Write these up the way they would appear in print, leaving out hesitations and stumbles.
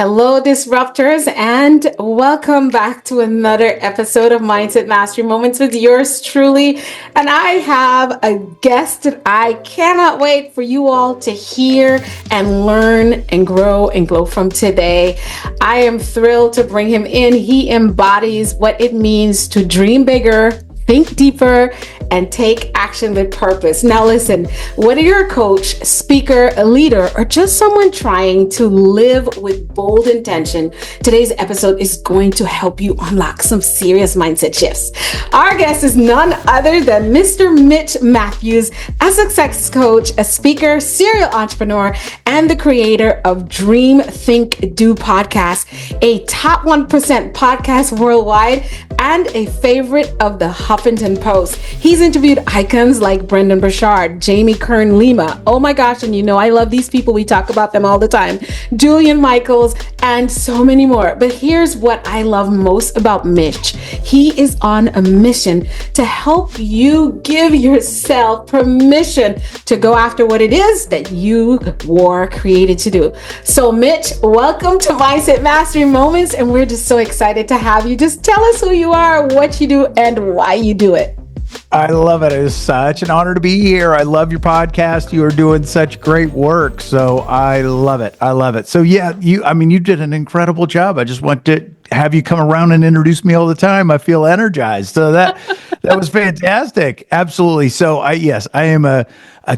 Hello, disruptors, and welcome back to another episode of Mindset Mastery Moments with yours truly. And I have a guest that I cannot wait for you all to hear and learn and grow and glow from today. I am thrilled to bring him in. He embodies what it means to dream bigger, think deeper, and take action with purpose. Now listen, whether you're a coach, speaker, a leader, or just someone trying to live with bold intention, today's episode is going to help you unlock some serious mindset shifts. Our guest is none other than Mr. Mitch Matthews, a success coach, a speaker, serial entrepreneur, and the creator of Dream, Think, Do podcast, a top 1% podcast worldwide, and a favorite of the Huffington Post. He's interviewed icons like Brendan Burchard, Jamie Kern Lima. Oh my gosh, and you know I love these people. We talk about them all the time. Julian Michaels, and so many more. But here's what I love most about Mitch. He is on a mission to help you give yourself permission to go after what it is that you were created to do. So Mitch, welcome to Mindset Mastery Moments, and we're just so excited to have you. Just tell us who you are, what you do, and why you do it. I love it. It is such an honor to be here. I love your podcast. You are doing such great work. So I love it. I love it. So yeah, you did an incredible job. I just want to have you come around and introduce me all the time. I feel energized. So that was fantastic. Absolutely. So I am a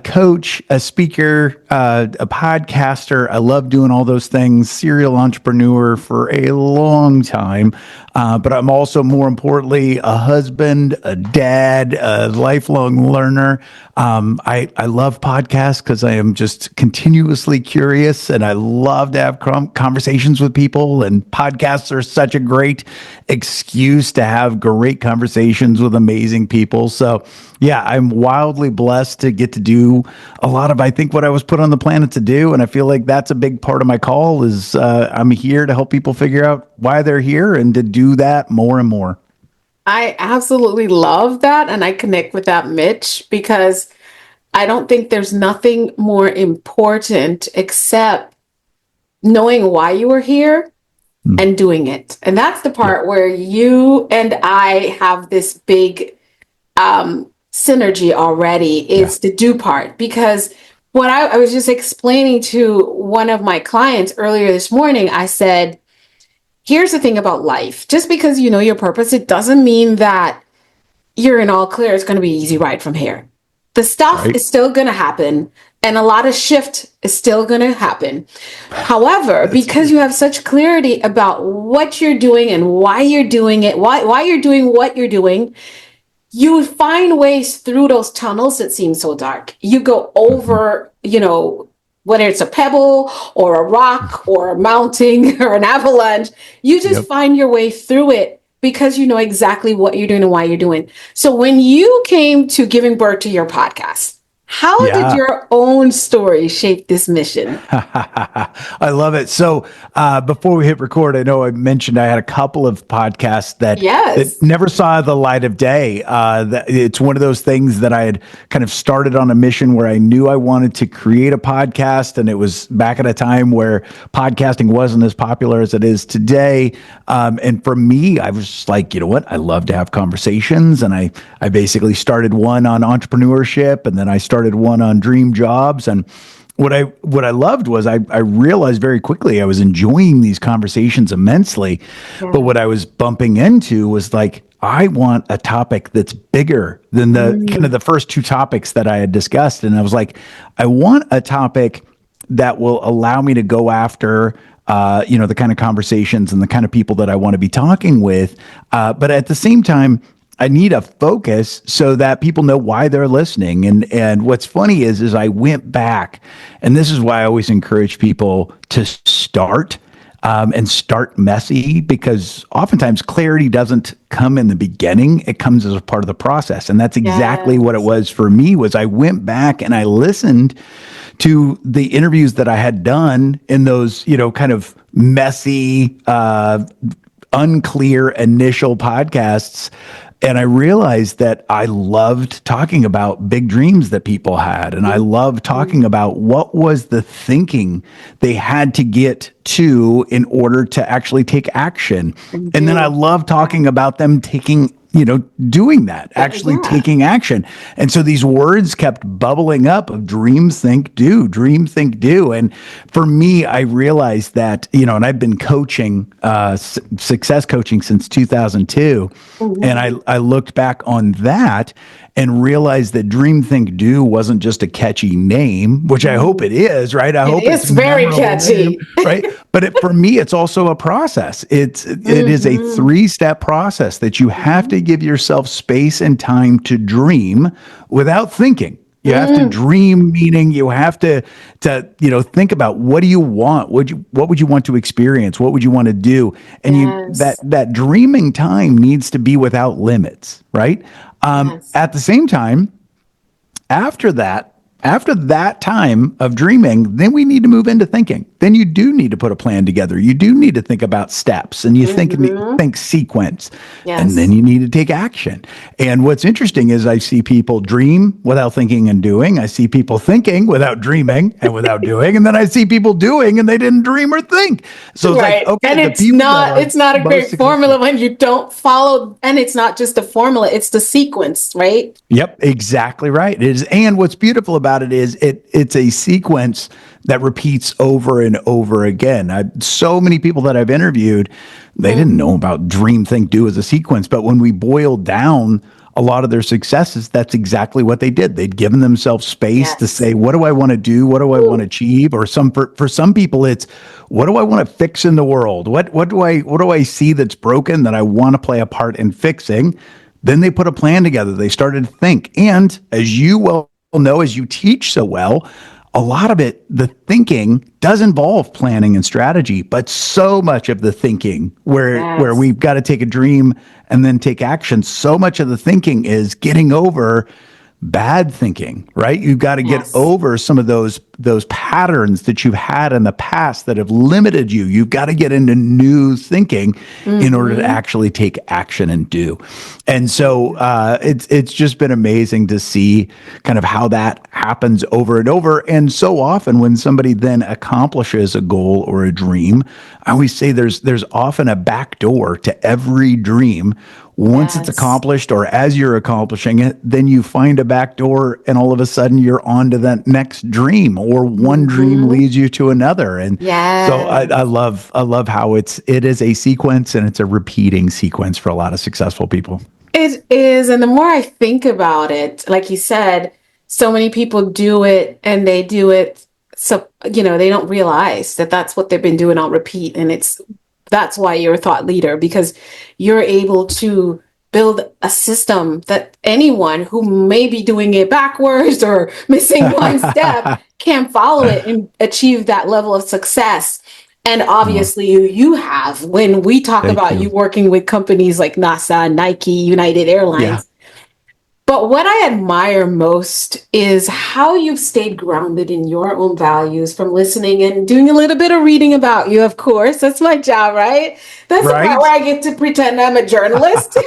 coach, a speaker, a podcaster. I love doing all those things, serial entrepreneur for a long time. But I'm also, more importantly, a husband, a dad, a lifelong learner. I love podcasts because I am just continuously curious, and I love to have conversations with people, and podcasts are such a great excuse to have great conversations with amazing people. So yeah, I'm wildly blessed to get to do a lot of, I think, what I was put on the planet to do. And I feel like that's a big part of my call is I'm here to help people figure out why they're here and to do that more and more. I absolutely love that. And I connect with that, Mitch, because I don't think there's nothing more important except knowing why you were here and doing it. And that's the part where you and I have this big synergy already, is the do part. Because what I was just explaining to one of my clients earlier this morning, I said, here's the thing about life. Just because you know your purpose, it doesn't mean that you're in all clear. It's going to be an easy ride from here. The stuff is still going to happen, and a lot of shift is still going to happen. However, because you have such clarity about what you're doing and why you're doing it, why you're doing what you're doing, you find ways through those tunnels that seem so dark. You go over, whether it's a pebble or a rock or a mountain or an avalanche, you just find your way through it because you know exactly what you're doing and why you're doing. So when you came to giving birth to your podcast, how did your own story shape this mission? I love it. So before we hit record, I know I mentioned I had a couple of podcasts that never saw the light of day. It's one of those things that I had kind of started on a mission where I knew I wanted to create a podcast. And it was back at a time where podcasting wasn't as popular as it is today. And for me, I was just like, you know what? I love to have conversations. And I basically started one on entrepreneurship, and then I started one on dream jobs. And what I loved was I realized very quickly I was enjoying these conversations immensely. But what I was bumping into was like, I want a topic that's bigger than the kind of the first two topics that I had discussed. And I was like, I want a topic that will allow me to go after the kind of conversations and the kind of people that I want to be talking with. But at the same time, I need a focus so that people know why they're listening. And what's funny is I went back, and this is why I always encourage people to start and start messy, because oftentimes clarity doesn't come in the beginning. It comes as a part of the process. And that's exactly what it was for me. Was I went back and I listened to the interviews that I had done in those, kind of messy, unclear initial podcasts. And I realized that I loved talking about big dreams that people had. And I loved talking about what was the thinking they had to get to in order to actually take action. And then I love talking about them taking, doing that, actually taking action. And so these words kept bubbling up of dream, think, do, dream, think, do. And for me, I realized that, and I've been coaching, success coaching since 2002. And I looked back on that and realized that Dream Think Do wasn't just a catchy name, which I hope it is, right? I hope it's very catchy, name, right? But for me, it's also a process. It is a 3-step process that you have to give yourself space and time to dream without thinking. You have to dream, meaning you have to think about what do you want? What would you want to experience? What would you want to do? And that dreaming time needs to be without limits, right? At the same time, after that time of dreaming, then we need to move into thinking. Then you do need to put a plan together. You do need to think about steps, and you think sequence. And then you need to take action. And what's interesting is I see people dream without thinking and doing. I see people thinking without dreaming and without doing. And then I see people doing and they didn't dream or think. So it's like, okay, and it's not a great formula when you don't follow, and it's not just a formula, it's the sequence, right? Yep, exactly right. It is. And what's beautiful about it is it's a sequence that repeats over and over again. So many people that I've interviewed, they didn't know about dream, think, do as a sequence. But when we boiled down a lot of their successes, that's exactly what they did. They'd given themselves space to say, what do I want to do? What do I want to achieve? Or for some people, it's what do I want to fix in the world? What do I see that's broken that I want to play a part in fixing? Then they put a plan together. They started to think. And as you well know, as you teach so well, a lot of it, the thinking does involve planning and strategy, but so much of the thinking where we've got to take a dream and then take action, so much of the thinking is getting over bad thinking, right? You've got to get over some of those patterns that you've had in the past that have limited you. You've got to get into new thinking in order to actually take action and do. And so it's just been amazing to see kind of how that happens over and over. And so often when somebody then accomplishes a goal or a dream, I always say there's often a back door to every dream. Once it's accomplished, or as you're accomplishing it, then you find a back door and all of a sudden you're on to that next dream, or one dream leads you to another. And so I love how it is a sequence, and it's a repeating sequence for a lot of successful people. It is. And the more I think about it, like you said, so many people do it and they do it. So, they don't realize that that's what they've been doing on repeat. And that's why you're a thought leader, because you're able to build a system that anyone who may be doing it backwards or missing one step can follow it and achieve that level of success. And obviously you have, when we talk about you working with companies like NASA, Nike, United Airlines. But what I admire most is how you've stayed grounded in your own values from listening and doing a little bit of reading about you, of course. That's my job, right? That's the part where I get to pretend I'm a journalist.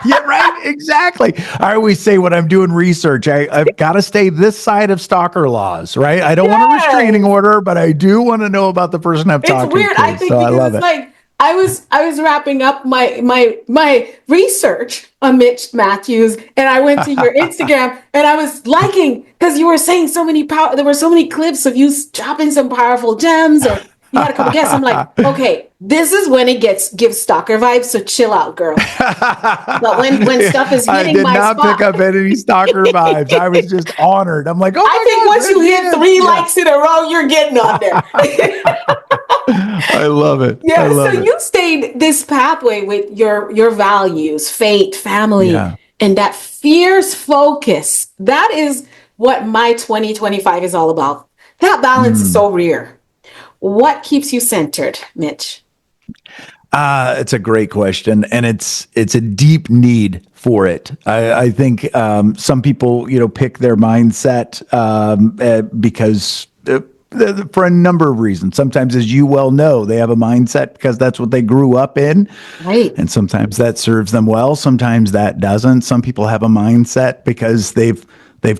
Yeah, right. Exactly. I always say when I'm doing research, I've got to stay this side of stalker laws, right? I don't want a restraining order, but I do want to know about the person I'm talking to. It's weird. I think because it's like, I was wrapping up my research on Mitch Matthews, and I went to your Instagram and I was liking, because you were saying there were so many clips of you dropping some powerful gems, or you had a couple guests. I'm like, okay, this is when it gives stalker vibes. So chill out, girl. But when stuff is hitting my spot, I did not pick up any stalker vibes. I was just honored. I'm like, oh my God. I think once you hit 3 likes in a row, you're getting on there. I love it. Yeah. So you stayed this pathway with your values, faith, family, and that fierce focus. That is what my 2025 is all about. That balance is so rare. What keeps you centered, Mitch? It's a great question, and it's a deep need for it. I think some people, pick their mindset because for a number of reasons. Sometimes, as you well know, they have a mindset because that's what they grew up in. Right. And sometimes that serves them well. Sometimes that doesn't. Some people have a mindset because they've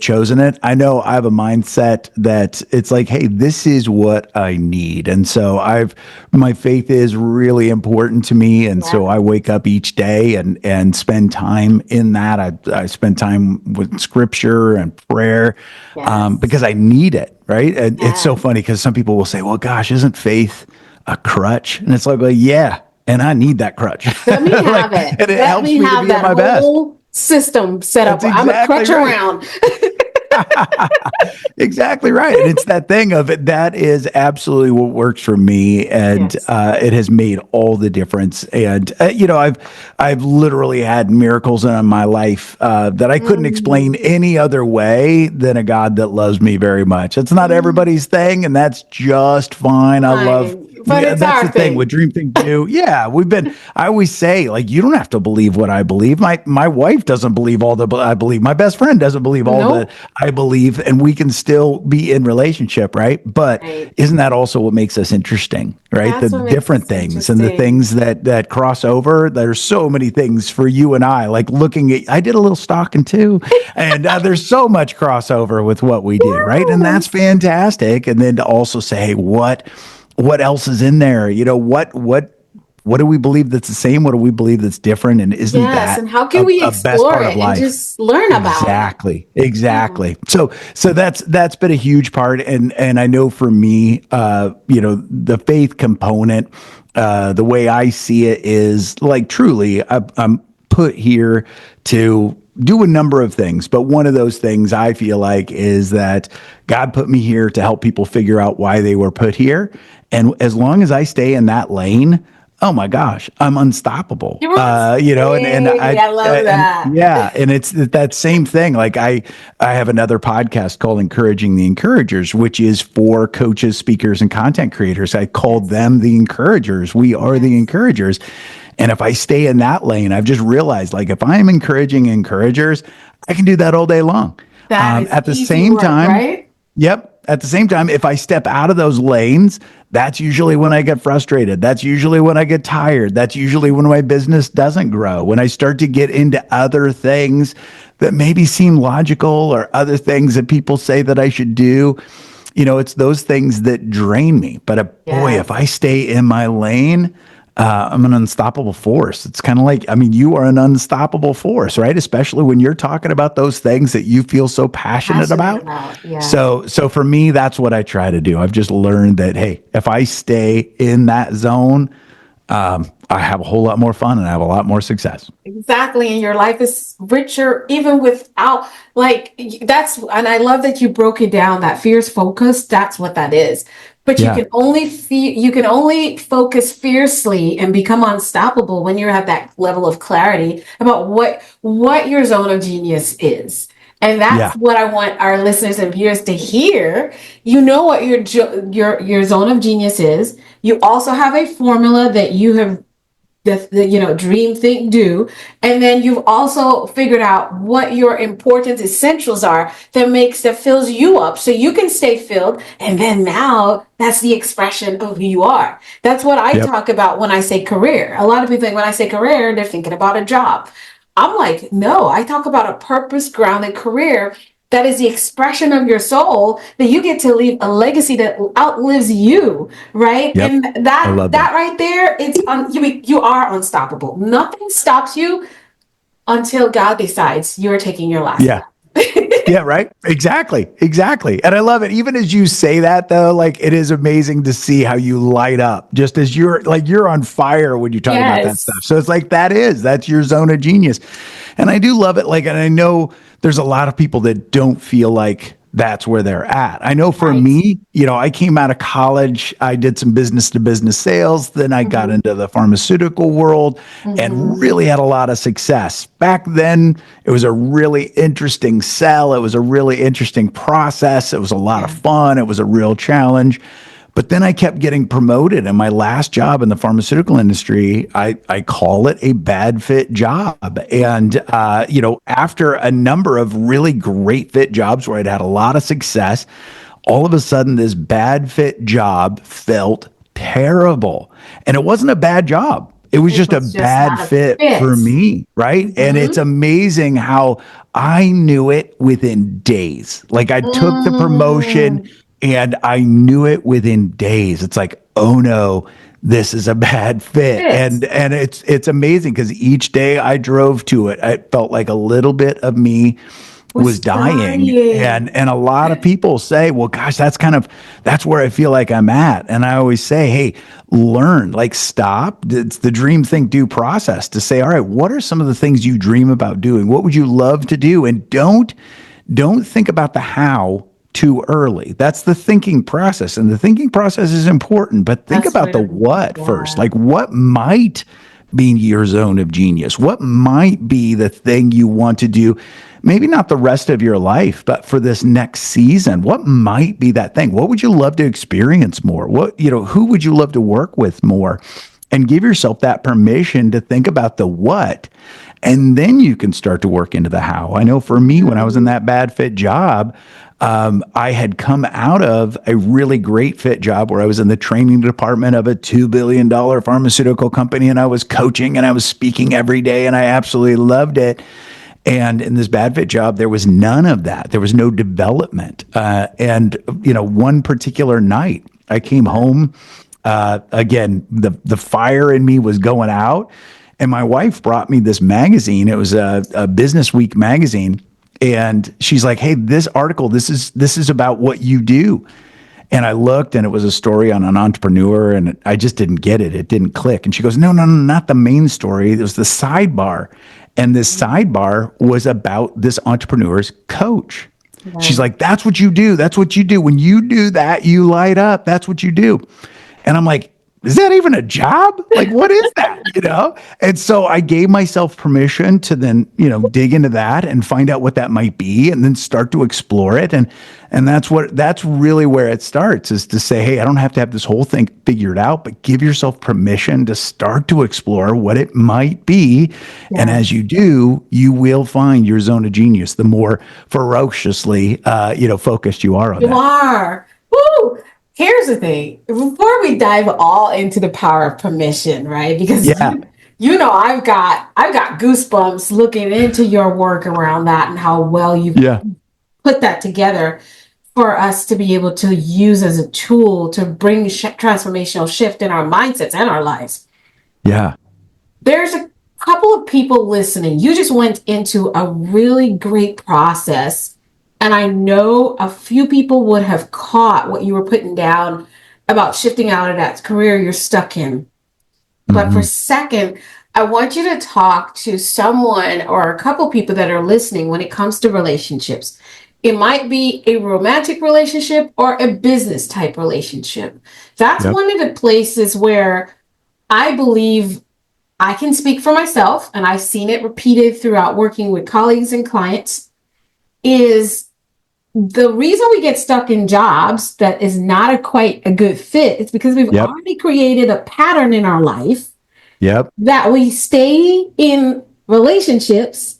chosen it. I know I have a mindset that it's like, hey, this is what I need. And so my faith is really important to me. And Yeah. so I wake up each day and spend time in that. I spend time with scripture and prayer Yes. because I need it. Right. And it's so Yes. funny because some people will say, well, gosh, isn't faith a crutch? And it's like, well, yeah. And I need that crutch. Let me have Like, it. and it Let helps me me to have be at that my best. whole system set up. That's I'm a exactly crutch right. around. Exactly right. And it's that thing of it. That is absolutely what works for me. And Yes. it has made all the difference. And, I've literally had miracles in my life that I couldn't explain Mm, any other way than a God that loves me very much. It's not mm, everybody's thing, and that's just fine. I love fine. But it's that's our the thing with thing. Dream Think Do. Yeah, I always say, like, you don't have to believe what I believe. My wife doesn't believe all the I believe. My best friend doesn't believe all the Nope. I believe, and we can still be in relationship, right? But Right. isn't that also what makes us interesting, right? The That's what makes different us things and the interesting. things that cross over. There's so many things for you and I. Like looking at, I did a little stalking too, and there's so much crossover with what we do, right? And that's Yes. fantastic. And then to also say, hey, what else is in there? What do we believe that's the same? What do we believe that's different? And isn't Yes. that And how can we a best explore part of it and life? just learn about it? Exactly. Yeah. Exactly. So that's been a huge part. And I know for me, the faith component, the way I see it is like truly I'm put here to do a number of things. But one of those things I feel like is that God put me here to help people figure out why they were put here. And as long as I stay in that lane, oh my gosh, I'm unstoppable. You want And Hey, I love and that. yeah, and it's that same thing. Like I have another podcast called Encouraging the Encouragers, which is for coaches, speakers, and content creators. I called Yes. them the encouragers. We are the Yes. encouragers. And if I stay in that lane, I've just realized like if I'm encouraging encouragers, I can do that all day long. That is At the easy same work, time, right? yep. At the same time, if I step out of those lanes, that's usually when I get frustrated. That's usually when I get tired. That's usually when my business doesn't grow. When I start to get into other things that maybe seem logical or other things that people say that I should do, it's those things that drain me. But boy, if Yes. I stay in my lane, I'm an unstoppable force. It's kind of like, I mean, you are an unstoppable force, right? Especially when you're talking about those things that you feel so passionate Passionate about. about. Yes. So for me, that's what I try to do. I've just learned that, hey, if I stay in that zone, I have a whole lot more fun and I have a lot more success. Exactly. And your life is richer even without and I love that you broke it down that fierce focus. That's what that is. But Yeah. you can only focus fiercely and become unstoppable when you're at that level of clarity about what your zone of genius is. And that's Yeah. what I want our listeners and viewers to hear. You know what your zone of genius is. You also have a formula that you have dream, think, do. And then you've also figured out what your important essentials are that fills you up so you can stay filled. And then now that's the expression of who you are. That's what I Yep. talk about when I say career. A lot of people think when I say career, they're thinking about a job. I'm like, no, I talk about a purpose grounded career that is the expression of your soul that you get to leave a legacy that outlives you, right? Yep. And I that love that that. right there, you are unstoppable. Nothing stops you until God decides you're taking your last Yeah. breath. Yeah, right. Exactly. Exactly. And I love it. Even as you say that though, like it is amazing to see how you light up just as you're on fire when you talk about that stuff. Yes. So it's like that's your zone of genius. And I do love it. Like, and I know there's a lot of people that don't feel like that's where they're at. I know for Right. me, I came out of college, I did some business to business sales, then I got Mm-hmm. into the pharmaceutical world and Mm-hmm. really had a lot of success. Back then, it was a really interesting sell, it was a really interesting process, it was a lot of Yeah. fun, it was a real challenge. But then I kept getting promoted. And my last job in the pharmaceutical industry, I call it a bad fit job. And, after a number of really great fit jobs where I'd had a lot of success, all of a sudden this bad fit job felt terrible. And it wasn't a bad job. It was It just a was just bad not a fit for fit. me, right? And it's Mm-hmm. amazing how I knew it within days. Like I took the promotion Mm, and I knew it within days. It's like, oh no, this is a bad fit. fits. And it's amazing because each day I drove to it, I felt like a little bit of me was Was dying. dying. And a lot of people say, well, gosh, that's where I feel like I'm at. And I always say, hey, learn, like stop. It's the dream think do process to say, all right, what are some of the things you dream about doing? What would you love to do? And don't think about the how too early. That's the thinking process. And the thinking process is important, but think That's about the where, what first. yeah. Like what might be your zone of genius? What might be the thing you want to do? Maybe not the rest of your life, but for this next season, what might be that thing? What would you love to experience more? Who would you love to work with more? And give yourself that permission to think about the what. And then you can start to work into the how. I know for me, when I was in Mm, that bad fit job, I had come out of a really great fit job where I was in the training department of a $2 billion pharmaceutical company and I was coaching and I was speaking every day and I absolutely loved it. And in this bad fit job, there was none of that. There was no development. One particular night, I came home. Again, the fire in me was going out, and my wife brought me this magazine. It was a Business Week magazine, and she's like, "Hey, this article. This is about what you do." And I looked, and it was a story on an entrepreneur, and I just didn't get it. It didn't click. And she goes, "No, no, no, not the main story. It was the sidebar." And this sidebar was about this entrepreneur's coach. She's right. like, "That's what you do. That's what you do. When you do that, you light up. That's what you do." And I'm like, is that even a job? Like, what is that? And so I gave myself permission to then, dig into that and find out what that might be and then start to explore it. And that's really where it starts, is to say, hey, I don't have to have this whole thing figured out, but give yourself permission to start to explore what it might be. And as you Yes. do, you will find your zone of genius, the more ferociously, focused you are on You that. are. Woo! Here's the thing. Before we dive all into the power of permission, right? Because Yeah. you know I've got goosebumps looking into your work around that and how well you Yeah. put that together for us to be able to use as a tool to bring transformational shift in our mindsets and our lives. Yeah. There's a couple of people listening. You just went into a really great process. And I know a few people would have caught what you were putting down about shifting out of that career you're stuck in. But for a Hmm. second, I want you to talk to someone or a couple people that are listening when it comes to relationships. It might be a romantic relationship or a business type relationship. That's Yep. one of the places where I believe I can speak for myself, and I've seen it repeated throughout working with colleagues and clients, is the reason we get stuck in jobs that is not quite a good fit is because we've Yep. already created a pattern in our life Yep. that we stay in relationships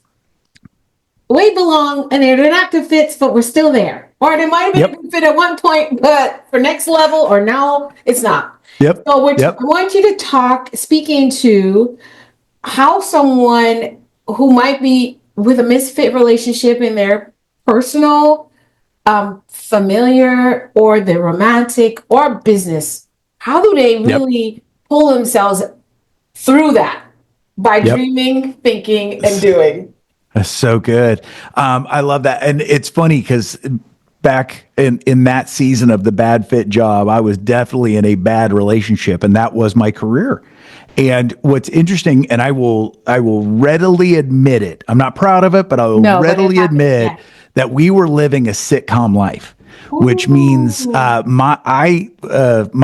we belong and they're not good fits, but we're still there. Or they might have been a Yep. good fit at one point, but for next level or now it's not. Yep. So I Yep. want you to speak into how someone who might be with a misfit relationship in their personal, familiar, or the romantic or business, how do they Yep. really pull themselves through that by Yep. dreaming, thinking, and doing? That's so good. I love that. And it's funny because back in that season of the bad fit job, I was definitely in a bad relationship, and that was my career. And what's interesting, and I will readily admit it. I'm not proud of it, but I will No, but it readily happened. Yeah. admit that we were living a sitcom life, which means Ooh. my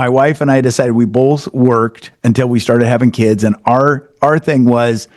wife and I decided we both worked until we started having kids, and our thing was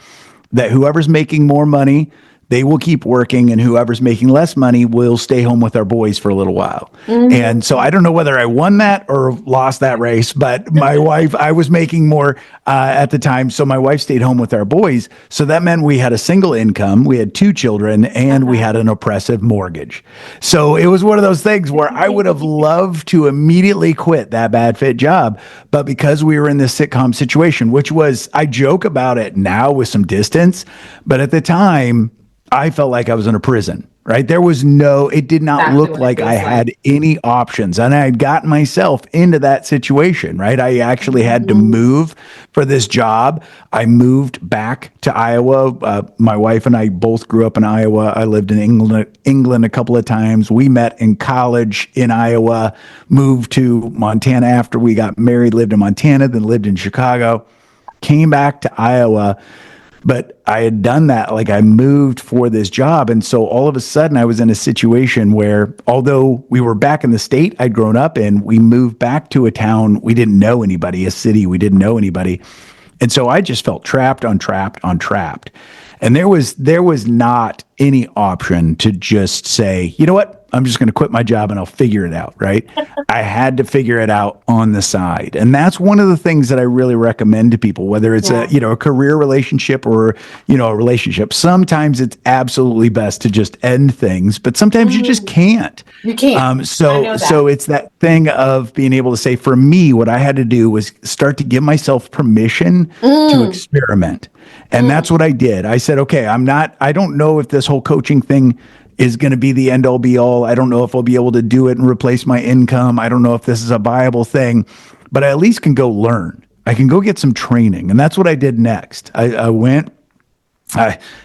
that whoever's making more money they will keep working, and whoever's making less money will stay home with our boys for a little while. And so I don't know whether I won that or lost that race, but my wife, I was making more at the time. So my wife stayed home with our boys. So that meant we had a single income, we had two children, and we had an oppressive mortgage. So it was one of those things where I would have loved to immediately quit that bad fit job. But because we were in this sitcom situation, which was, I joke about it now with some distance, but at the time, I felt like I was in a prison, right? There was it did not look like I had any options. And I had gotten myself into that situation, right? I actually had to move for this job. I moved back to Iowa. My wife and I both grew up in Iowa. I lived in England a couple of times. We met in college in Iowa, moved to Montana after we got married, lived in Montana, then lived in Chicago, came back to Iowa. But I had done that, like I moved for this job. And so all of a sudden I was in a situation where, although we were back in the state I'd grown up in, we moved back to a town we didn't know anybody, a city we didn't know anybody. And so I just felt trapped on trapped on trapped. And there was not any option to just say, you know what? I'm just going to quit my job and I'll figure it out, right? I had to figure it out on the side. And that's one of the things that I really recommend to people, whether it's a career relationship or, a relationship. Sometimes it's absolutely best to just end things, but sometimes you just can't. You can't. So it's that thing of being able to say, for me, what I had to do was start to give myself permission to experiment. And that's what I did. I said, okay, I don't know if this whole coaching thing is going to be the end all be all. I don't know if I'll be able to do it and replace my income. I don't know if this is a viable thing, but I at least can go learn. I can go get some training. And that's what I did next. I went.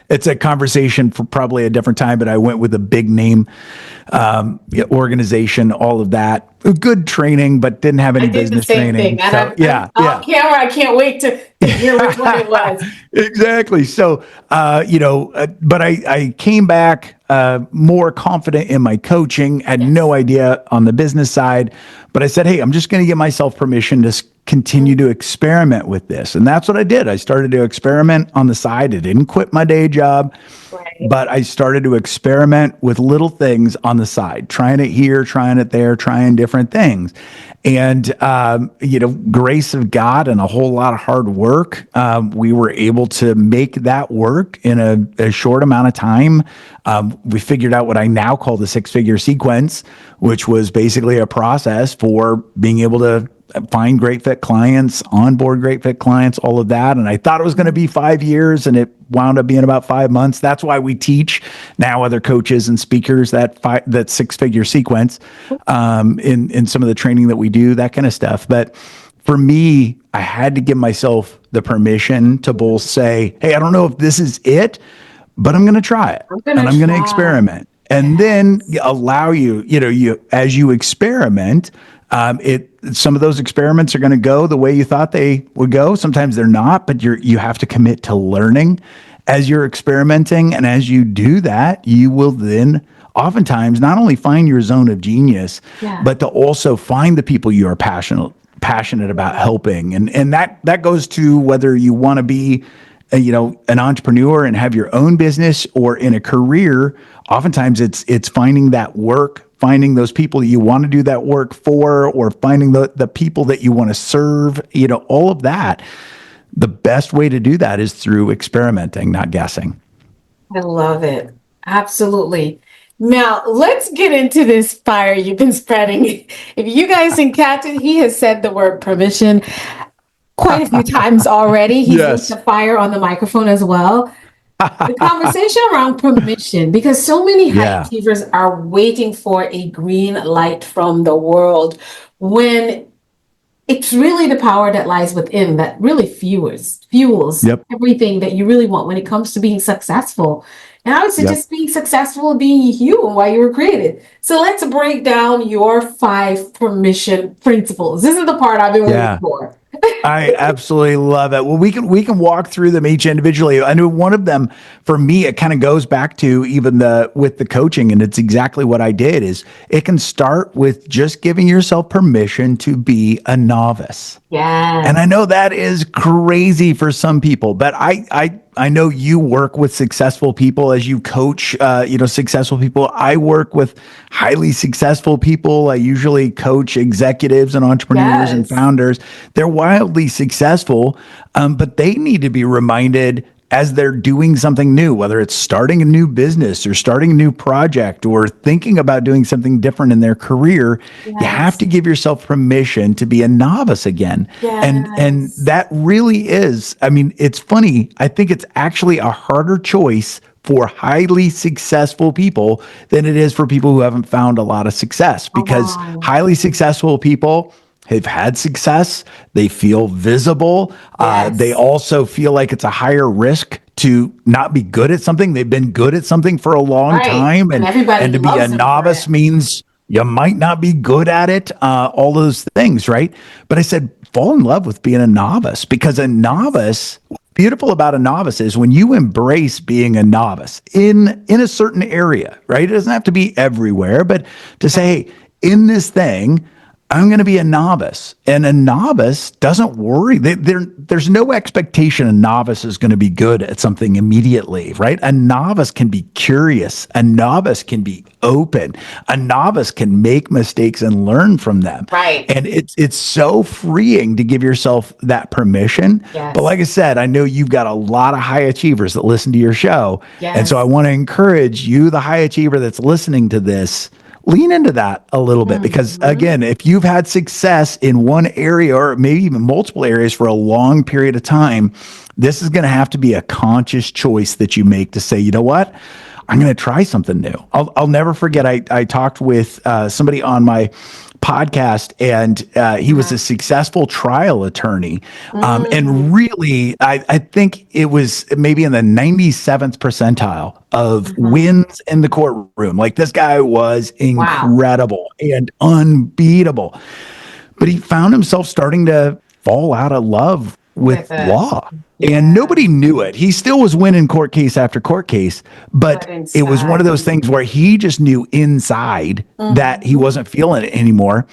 It's a conversation for probably a different time, but I went with a big name organization, all of that. Good training, but didn't have any business training. Thing. So, off camera, I can't wait to hear which one it was. Exactly. So, but I came back more confident in my coaching, had no idea on the business side, but I said, hey, I'm just going to give myself permission to continue to experiment with this. And that's what I did. I started to experiment on the side. I didn't quit my day job, but I started to experiment with little things on the side, trying it here, trying it there, trying different things. And, grace of God and a whole lot of hard work, we were able to make that work in a short amount of time. We figured out what I now call the 6-figure sequence, which was basically a process for being able to find great fit clients, onboard great fit clients, all of that. And I thought it was going to be 5 years, and it wound up being about 5 months. That's why we teach now other coaches and speakers that 6-figure sequence in some of the training that we do, that kind of stuff. But for me, I had to give myself the permission to both say, hey, I don't know if this is it, but I'm going to try it and I'm going to experiment. And then allow you as you experiment, some of those experiments are going to go the way you thought they would go. Sometimes they're not, but you have to commit to learning as you're experimenting. And as you do that, you will then oftentimes not only find your zone of genius, but to also find the people you are passionate about helping. And that goes to whether you want to be an entrepreneur and have your own business or in a career. Oftentimes it's finding that work, finding those people that you want to do that work for, or finding the people that you want to serve, all of that. The best way to do that is through experimenting, not guessing. I love it. Absolutely. Now, let's get into this fire you've been spreading. If you guys can catch it, he has said the word permission quite a few times already. He's lit the fire on the microphone as well. The conversation around permission, because so many high achievers are waiting for a green light from the world, when it's really the power that lies within that really fuels everything that you really want when it comes to being successful. And I would suggest being successful, being you and why you were created. So let's break down your 5 permission principles. This is the part I've been waiting for. I absolutely love it. Well, we can walk through them each individually. I know one of them for me, it kind of goes back to even with the coaching, and it's exactly what I did. Is it can start with just giving yourself permission to be a novice. Yeah. And I know that is crazy for some people, but I I know you work with successful people as you coach, successful people. I work with highly successful people. I usually coach executives and entrepreneurs and Yes. founders. They're wildly successful, but they need to be reminded as they're doing something new, whether it's starting a new business or starting a new project or thinking about doing something different in their career, you have Yes. to give yourself permission to be a novice again. And Yes. that really is, I mean, it's funny. I think it's actually a harder choice for highly successful people than it is for people who haven't found a lot of success, Oh, because wow. highly successful people have had success. They feel visible. They Yes. also feel like it's a higher risk to not be good at something. They've been good at something for a long Right. time, And and everybody to be a loves them for novice it. means you might not be good at it. All those things, right? But I said, fall in love with being a novice, because a Yes. novice. Beautiful about a novice is when you embrace being a novice in a certain area, right? It doesn't have to be everywhere, but to say, Right. hey, in this thing, I'm going to be a novice. And a novice doesn't worry. There's no expectation a novice is going to be good at something immediately, right? A novice can be curious. A novice can be open. A novice can make mistakes and learn from them. Right. And it's so freeing to give yourself that permission. But Yes. like I said, I know you've got a lot of high achievers that listen to your show. And so I Yes. want to encourage you, the high achiever that's listening to this, lean into that a little bit, because Hmm. again, if you've had success in one area or maybe even multiple areas for a long period of time, this is going to have to be a conscious choice that you make to say, you know what, I'm going to try something new. I'll never forget, I talked with somebody on my podcast, and he was a successful trial attorney, and Mm. really I think it was maybe in the 97th percentile of Hmm. wins in the courtroom. Like, this guy was Wow. incredible and unbeatable, but he found himself starting to fall out of love With with it. law. And Yeah. nobody knew it. He still was winning court case after court case, But but it was one of those inside. things where he just knew inside that he Hmm. wasn't feeling it anymore.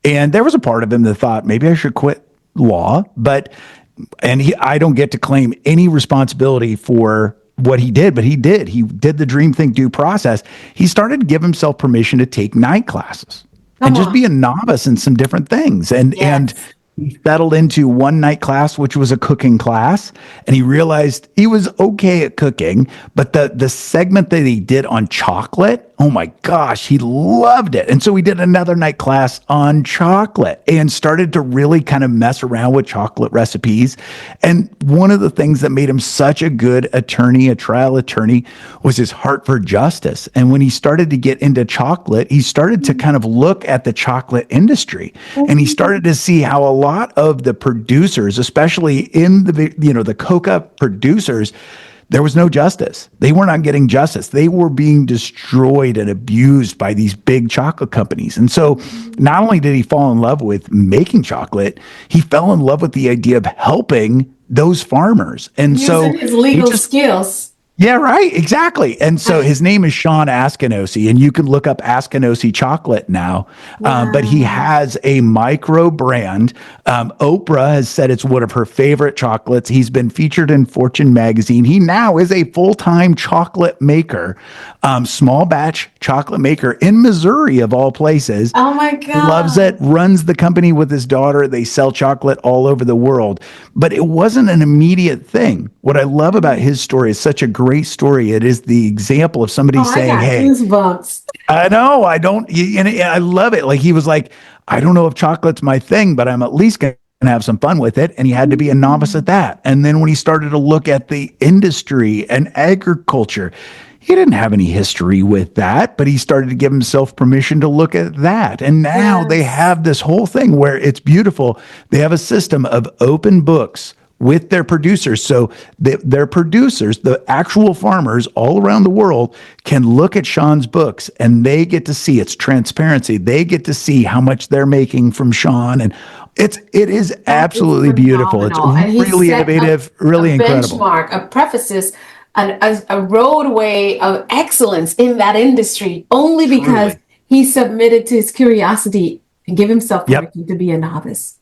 And there was a part of him that thought, maybe I should quit law, but I don't get to claim any responsibility for what he did, but he did. He did the dream think do process. He started to give himself permission to take night classes and Come just be on. a novice in some different things. And Yes. he settled into one night class, which was a cooking class, and he realized he was okay at cooking, but the segment that he did on chocolate, oh my gosh, he loved it. And so we did another night class on chocolate and started to really kind of mess around with chocolate recipes. And one of the things that made him such a good attorney, a trial attorney, was his heart for justice. And when he started to get into chocolate, he started to kind of look at the chocolate industry, and he started to see how a lot of the producers, especially in the cocoa producers, there was no justice. They were not getting justice. They were being destroyed and abused by these big chocolate companies. And so not only did he fall in love with making chocolate, he fell in love with the idea of helping those farmers. And Using so his he legal just skills. yeah, right. Exactly. And so his name is Sean Askinosie, and you can look up Askinosie chocolate now. But he Wow. has a micro brand. Oprah has said it's one of her favorite chocolates. He's been featured in Fortune magazine. He now is a full-time chocolate maker, small batch chocolate maker in Missouri, of all places. Oh my Loves it, God. runs the company with his daughter. They sell chocolate all over the world, but it wasn't an immediate thing. What I love about his story is such a great story. It is the example of somebody Oh, I saying, got hey, goosebumps. I know, I don't, and I love it. Like, he was like, I don't know if chocolate's my thing, but I'm at least going to have some fun with it. And he had to be a novice at Mm. that. And then when he started to look at the industry and agriculture, he didn't have any history with that, but he started to give himself permission to look at that. And now they Yes. have this whole thing where it's beautiful. They have a system of open books with their producers. So their producers, the actual farmers all around the world, can look at Sean's books, and they get to see its transparency. They get to see how much they're making from Sean. And it is That is absolutely beautiful. It's phenomenal. And he really set innovative, a really incredible. benchmark, a prefaces, a roadway of excellence in that industry only because Truly. he submitted to his curiosity and give himself Yep. permission to be a novice.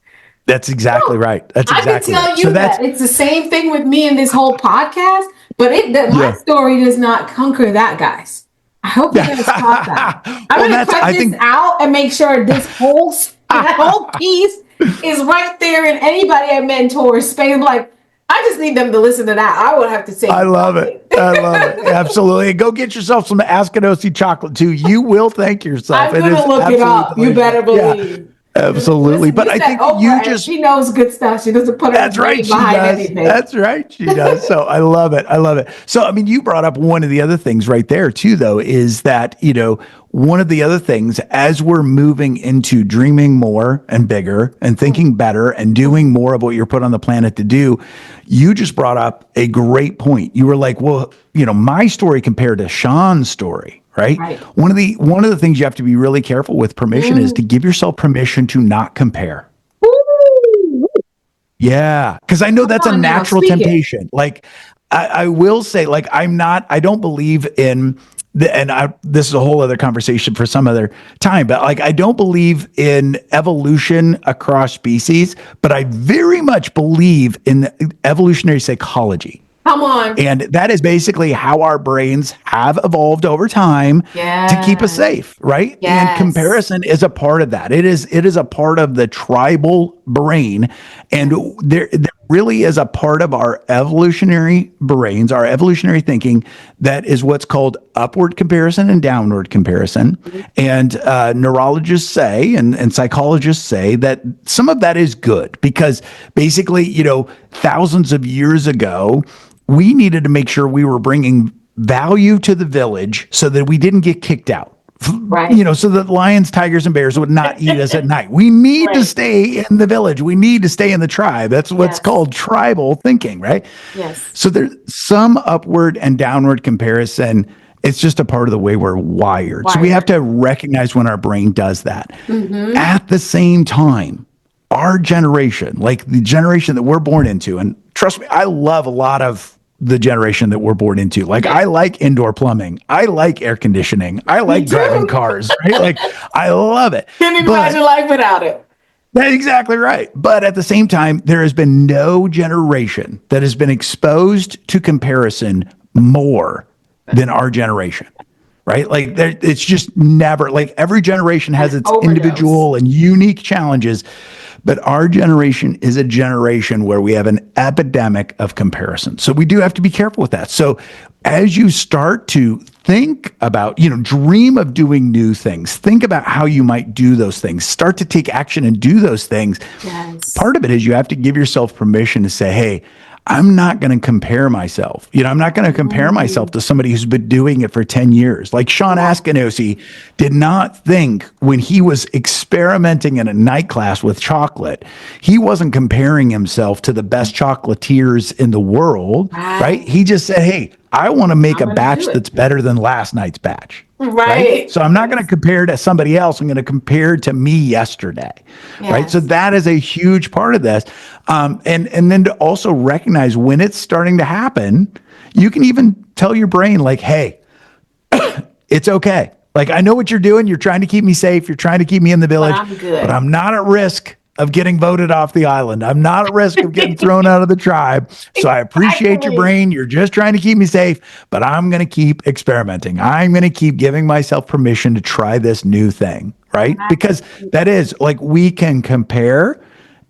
That's exactly right. That's I can exactly tell right. you that it's the same thing with me in this whole podcast, but my story does not conquer that, guys. I hope you guys caught that. I'm Well, going to cut this out and make sure that whole piece is right there, and anybody I mentor, Spain, like, I just need them to listen to that. I would have to say, I love it. I love it. Absolutely. Go get yourself some Askinosie chocolate too. You will thank yourself. I'm going to look it up. You better believe. Yeah. Absolutely. Listen, but I think Oprah, she knows good stuff. She doesn't put her name behind anything. That's right. She does. So I love it. I love it. So, I mean, you brought up one of the other things right there too, though, is that, one of the other things as we're moving into dreaming more and bigger and thinking better and doing more of what you're put on the planet to do, you just brought up a great point. You were like, well, my story compared to Sean's story. Right? One of the things you have to be really careful with permission is to give yourself permission to not compare. Ooh. Yeah, because I know that's a natural temptation. Like I will say, like I don't believe in this is a whole other conversation for some other time, but like I don't believe in evolution across species, but I very much believe in evolutionary psychology. Come on. And that is basically how our brains have evolved over time to keep us safe, right? Yes. And comparison is a part of that. It is a part of the tribal brain. And there really is a part of our evolutionary brains, our evolutionary thinking, that is what's called upward comparison and downward comparison. Mm-hmm. And neurologists say and psychologists say that some of that is good because basically, thousands of years ago, we needed to make sure we were bringing value to the village so that we didn't get kicked out. Right. So that lions, tigers, and bears would not eat us at night. We need to stay in the village. We need to stay in the tribe. That's what's called tribal thinking, right? Yes. So there's some upward and downward comparison. It's just a part of the way we're wired. So we have to recognize when our brain does that. Mm-hmm. At the same time, our generation, like the generation that we're born into, and trust me, I love a lot of the generation that we're born into. Like I like indoor plumbing. I like air conditioning. I like driving cars, right? Like I love it. Can't imagine life without it. That's exactly right. But at the same time, there has been no generation that has been exposed to comparison more than our generation. Right? Like it's just never, like every generation has its individual and unique challenges. But our generation is a generation where we have an epidemic of comparison. So we do have to be careful with that. So as you start to think about, dream of doing new things, think about how you might do those things, start to take action and do those things. Yes. Part of it is you have to give yourself permission to say, hey, I'm not going to compare myself. I'm not going to compare myself to somebody who's been doing it for 10 years. Like Sean Askinosie did not think when he was experimenting in a night class with chocolate, he wasn't comparing himself to the best chocolatiers in the world, right? He just said, hey, I want to make a batch that's better than last night's batch. Right. So I'm not going to compare to somebody else. I'm going to compare to me yesterday. Yes. Right. So that is a huge part of this. And then to also recognize when it's starting to happen, you can even tell your brain like, hey, it's okay. Like, I know what you're doing. You're trying to keep me safe. You're trying to keep me in the village, but I'm not at risk of getting voted off the island. I'm not at risk of getting thrown out of the tribe. So I appreciate your brain. You're just trying to keep me safe, but I'm going to keep experimenting. I'm going to keep giving myself permission to try this new thing, right? Because that is like we can compare.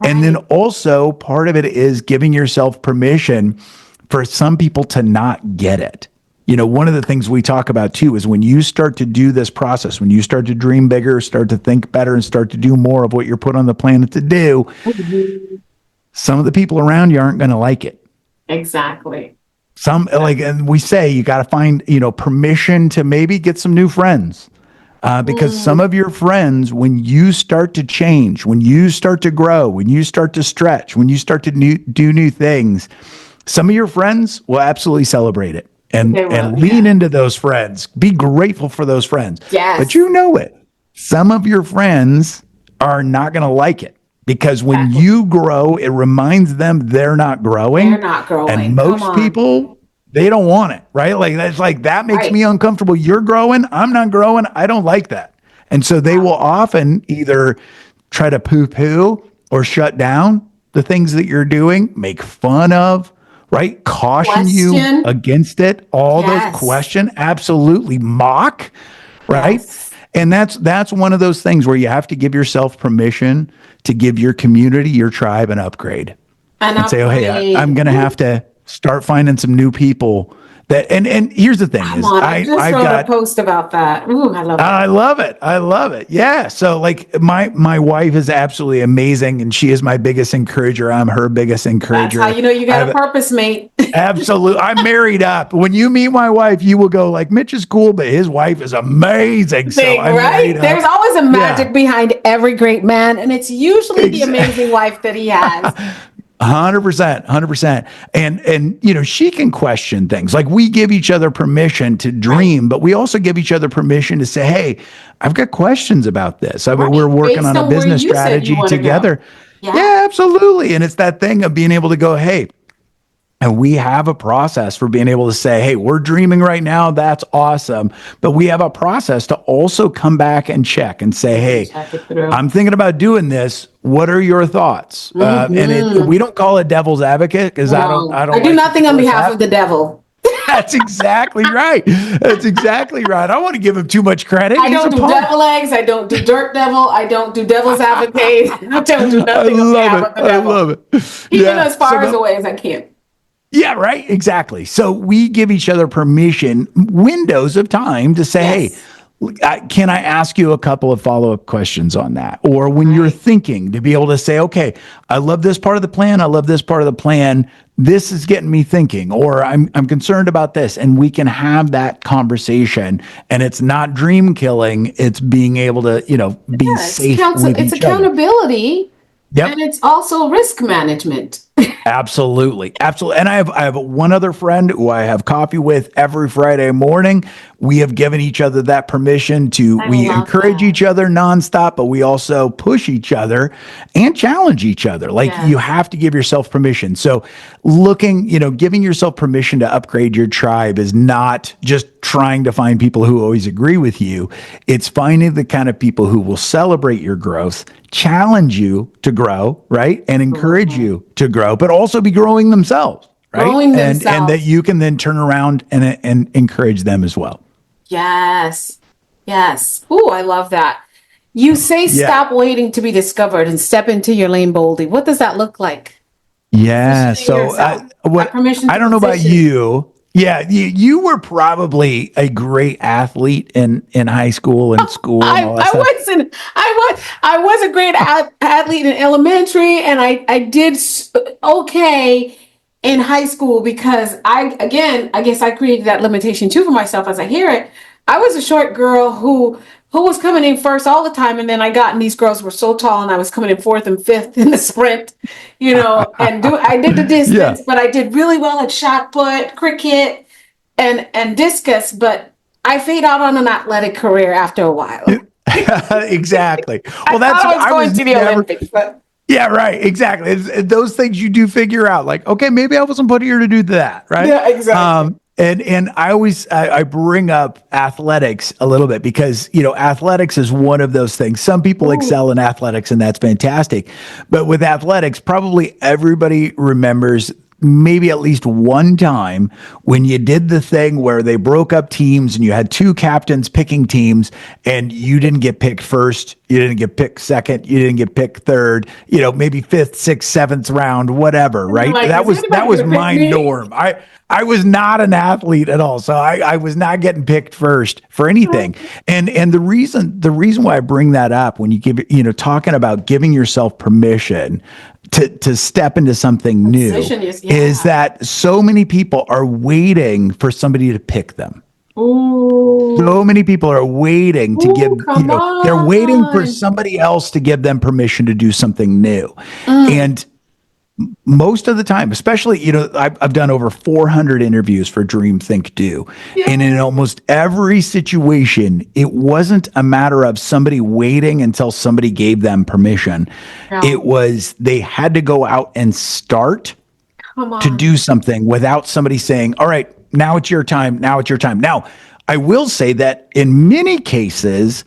And then also part of it is giving yourself permission for some people to not get it. One of the things we talk about too is when you start to do this process, when you start to dream bigger, start to think better, and start to do more of what you're put on the planet to do, some of the people around you aren't going to like it. Exactly. And we say you got to find, permission to maybe get some new friends. Because some of your friends, when you start to change, when you start to grow, when you start to stretch, when you start to do new things, some of your friends will absolutely celebrate it. And lean into those friends. Be grateful for those friends. Yes. But you know it. Some of your friends are not going to like it because when you grow, it reminds them they're not growing. They're not growing. And most people, they don't want it, right? Like that's like that makes me uncomfortable. You're growing. I'm not growing. I don't like that. And so they will often either try to poo-poo or shut down the things that you're doing, make fun of, right? Caution you Question. against it. All those Yes. question, absolutely mock, right? Yes. And that's one of those things where you have to give yourself permission to give your community, your tribe, an upgrade, An and say, "Oh, hey, I'm upgrade. going to have to start finding some new people." That and here's the thing Come is, on. I just I've wrote a got post about that. Ooh, I love it. I love it. I love it. Yeah. So like my wife is absolutely amazing and she is my biggest encourager. I'm her biggest That's how encourager. you know you got a I've purpose, mate. absolutely I'm married up. When you meet my wife, you will go like Mitch is cool, but his wife is amazing. So Thing, I'm married right? There's up. always a Yeah. magic behind every great man, and it's usually the Exactly. amazing wife that he has. 100%, 100%. And she can question things. Like we give each other permission to Right. dream, but we also give each other permission to say, "Hey, I've got questions about this." I mean, we're Right. working Based on a on where business you said you strategy want to go. together. Yeah. Yeah, absolutely. And it's that thing of being able to go, "Hey, and we have a process for being able to say, hey, we're dreaming right now. That's awesome. But we have a process to also come back and check and say, hey, Check it through. I'm thinking about doing this. What are your thoughts?" We Mm-hmm. don't call it devil's advocate because No, I I don't do like to nothing on endorse behalf of that. the devil. That's exactly right. That's exactly right. I don't want to give him too much credit. I He's don't a do punk. devil eggs. I don't do dirt devil. I don't do devil's advocate. I don't do I nothing on love behalf it. of the I devil. love it. Even Yeah. as far as away as I can. Yeah, right. Exactly. So we give each other permission, windows of time to say, hey, Yes. can I ask you a couple of follow up questions on that? Or when you're Right. thinking, to be able to say, okay, I love this part of the plan. I love this part of the plan. This is getting me thinking, or I'm concerned about this. And we can have that conversation. And it's not dream killing, it's being able to, be Yeah, safe with it's each other. accountability and Yep. it's also risk management. Absolutely. Absolutely. And I have one other friend who I have coffee with every Friday morning. We have given each other that permission to I we love encourage that. each other nonstop, but we also push each other and challenge each other. Like you Yes. have to give yourself permission. So giving yourself permission to upgrade your tribe is not just trying to find people who always agree with you. It's finding the kind of people who will celebrate your growth, challenge you to grow, right? And encourage Absolutely. you to grow, but also be growing themselves, right? Growing And that themselves. you can then turn around and encourage them as well. Yes. Yes. Ooh, I love that. You say Yeah. stop waiting to be discovered and step into your lane boldly. What does that look like? Yeah. Positioning So yourself. That what permission I to don't know about position. you. Yeah, you were probably a great athlete in high school and school and all that stuff. I was a great athlete in elementary, and I did okay in high school because I guess I created that limitation too for myself as I hear it. I was a short girl who was coming in first all the time, and then and these girls were so tall, and I was coming in fourth and fifth in the sprint, and I did the Yeah. distance, but I did really well at shot put, cricket, and discus, but I fade out on an athletic career after a while. Exactly. I Well, thought I was I going was to the never. Olympics, but Yeah, right. Exactly. It's those things you do figure out. Like, okay, maybe I wasn't put here to do that, right? yeah, exactly. And I bring up athletics a little bit because athletics is one of those things. Some people Ooh, excel in athletics, and that's fantastic. But with athletics, probably everybody remembers maybe at least one time when you did the thing where they broke up teams and you had two captains picking teams and you didn't get picked first, you didn't get picked second, you didn't get picked third, maybe fifth, sixth, seventh round, whatever, and you're right? like, That is was that anybody was gonna pick my me? norm. I was not an athlete at all. So I was not getting picked first for anything. And the reason why I bring that up when you talking about giving yourself permission to step into something new Position is is yeah. that so many people are waiting for somebody to pick them. Ooh, So many people are waiting to ooh, come they're waiting for on. somebody else to give them permission to do something new. Mm, And most of the time, especially, I've done over 400 interviews for Dream, Think, Do. And in yeah. almost every situation, it wasn't a matter of somebody waiting until somebody gave them permission. No, It was they had to go out and start come to on. do something without somebody saying, all right, now it's your time. Now it's your time. Now, I will say that in many cases,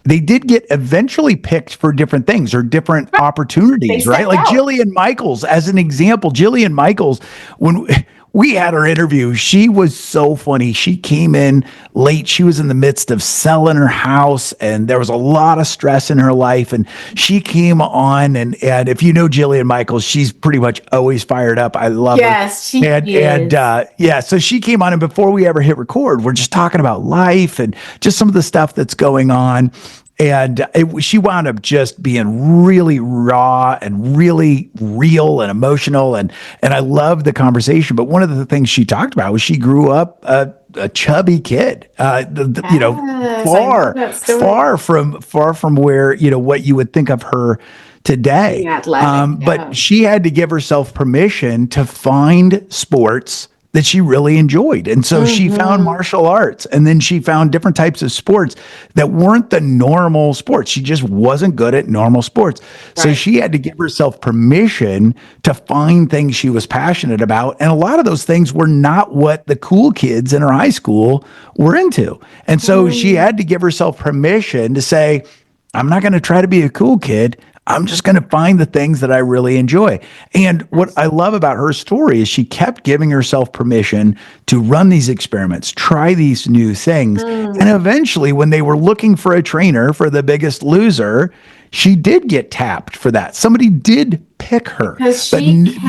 they did get eventually picked for different things or different opportunities, right? Like Jillian Michaels, as an example, Jillian Michaels, when we had her interview, she was so funny. She came in late. She was in the midst of selling her house and there was a lot of stress in her life. And she came on and if you know Jillian Michaels, she's pretty much always fired up. I love her. Yes, she is. Yeah, so she came on and before we ever hit record, we're just talking about life and just some of the stuff that's going on. And she wound up just being really raw and really real and emotional. And I loved the conversation. But one of the things she talked about was she grew up a chubby kid, you know, far from where, you know, what you would think of her today. But she had to give herself permission to find sports that she really enjoyed. And so she found martial arts and then she found different types of sports that weren't the normal sports. She just wasn't good at normal sports. So she had to give herself permission to find things she was passionate about. And a lot of those things were not what the cool kids in her high school were into. And so she had to give herself permission to say, I'm not going to try to be a cool kid. I'm just going to find the things that I really enjoy. And what I love about her story is she kept giving herself permission to run these experiments, try these new things. And eventually, when they were looking for a trainer for The Biggest Loser, she did get tapped for that. Somebody did pick her, but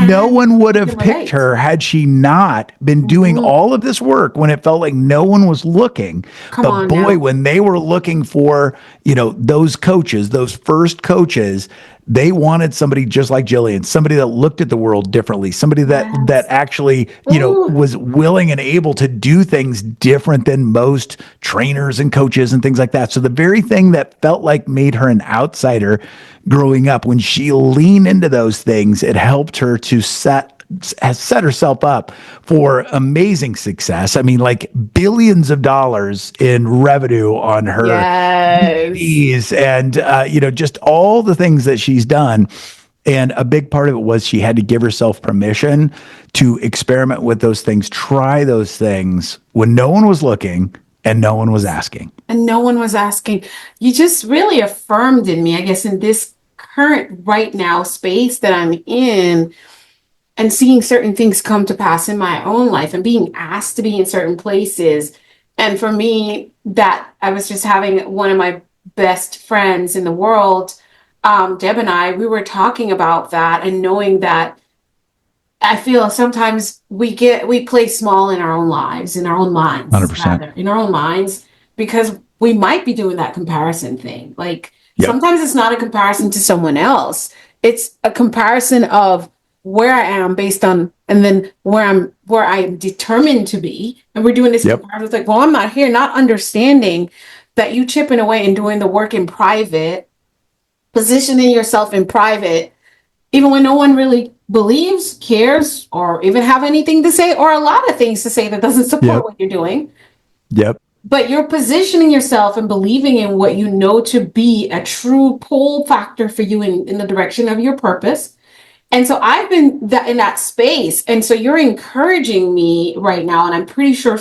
no one would have picked her had she not been doing all of this work when it felt like no one was looking. But boy, when they were looking for, you know, those coaches, those first coaches, they wanted somebody just like Jillian, somebody that looked at the world differently, somebody that actually, you know, was willing and able to do things different than most trainers and coaches and things like that. So the very thing that felt like made her an outsider growing up, when she leaned into those things, it helped her to has set herself up for amazing success. I mean, like billions of dollars in revenue on her DVDs and, you know, just all the things that she's done. And a big part of it was she had to give herself permission to experiment with those things, try those things when no one was looking and no one was asking. And no one was asking. You just really affirmed in me, I guess, in this current right now space that I'm in, and seeing certain things come to pass in my own life and being asked to be in certain places. And for me, that I was just having one of my best friends in the world, Deb and I, we were talking about that and knowing that I feel sometimes we play small in our own lives, in our own minds, 100%. In our own minds, because we might be doing that comparison thing. Like sometimes it's not a comparison to someone else. It's a comparison of where I am based on, and then where I'm determined to be. And we're doing this comparison. It's like, well, I'm not here, not understanding that you chipping away and doing the work in private, positioning yourself in private, even when no one really believes, cares, or even have anything to say, or a lot of things to say that doesn't support what you're doing. But you're positioning yourself and believing in what you know to be a true pull factor for you in the direction of your purpose. And so I've been in that space. And so you're encouraging me right now, and I'm pretty sure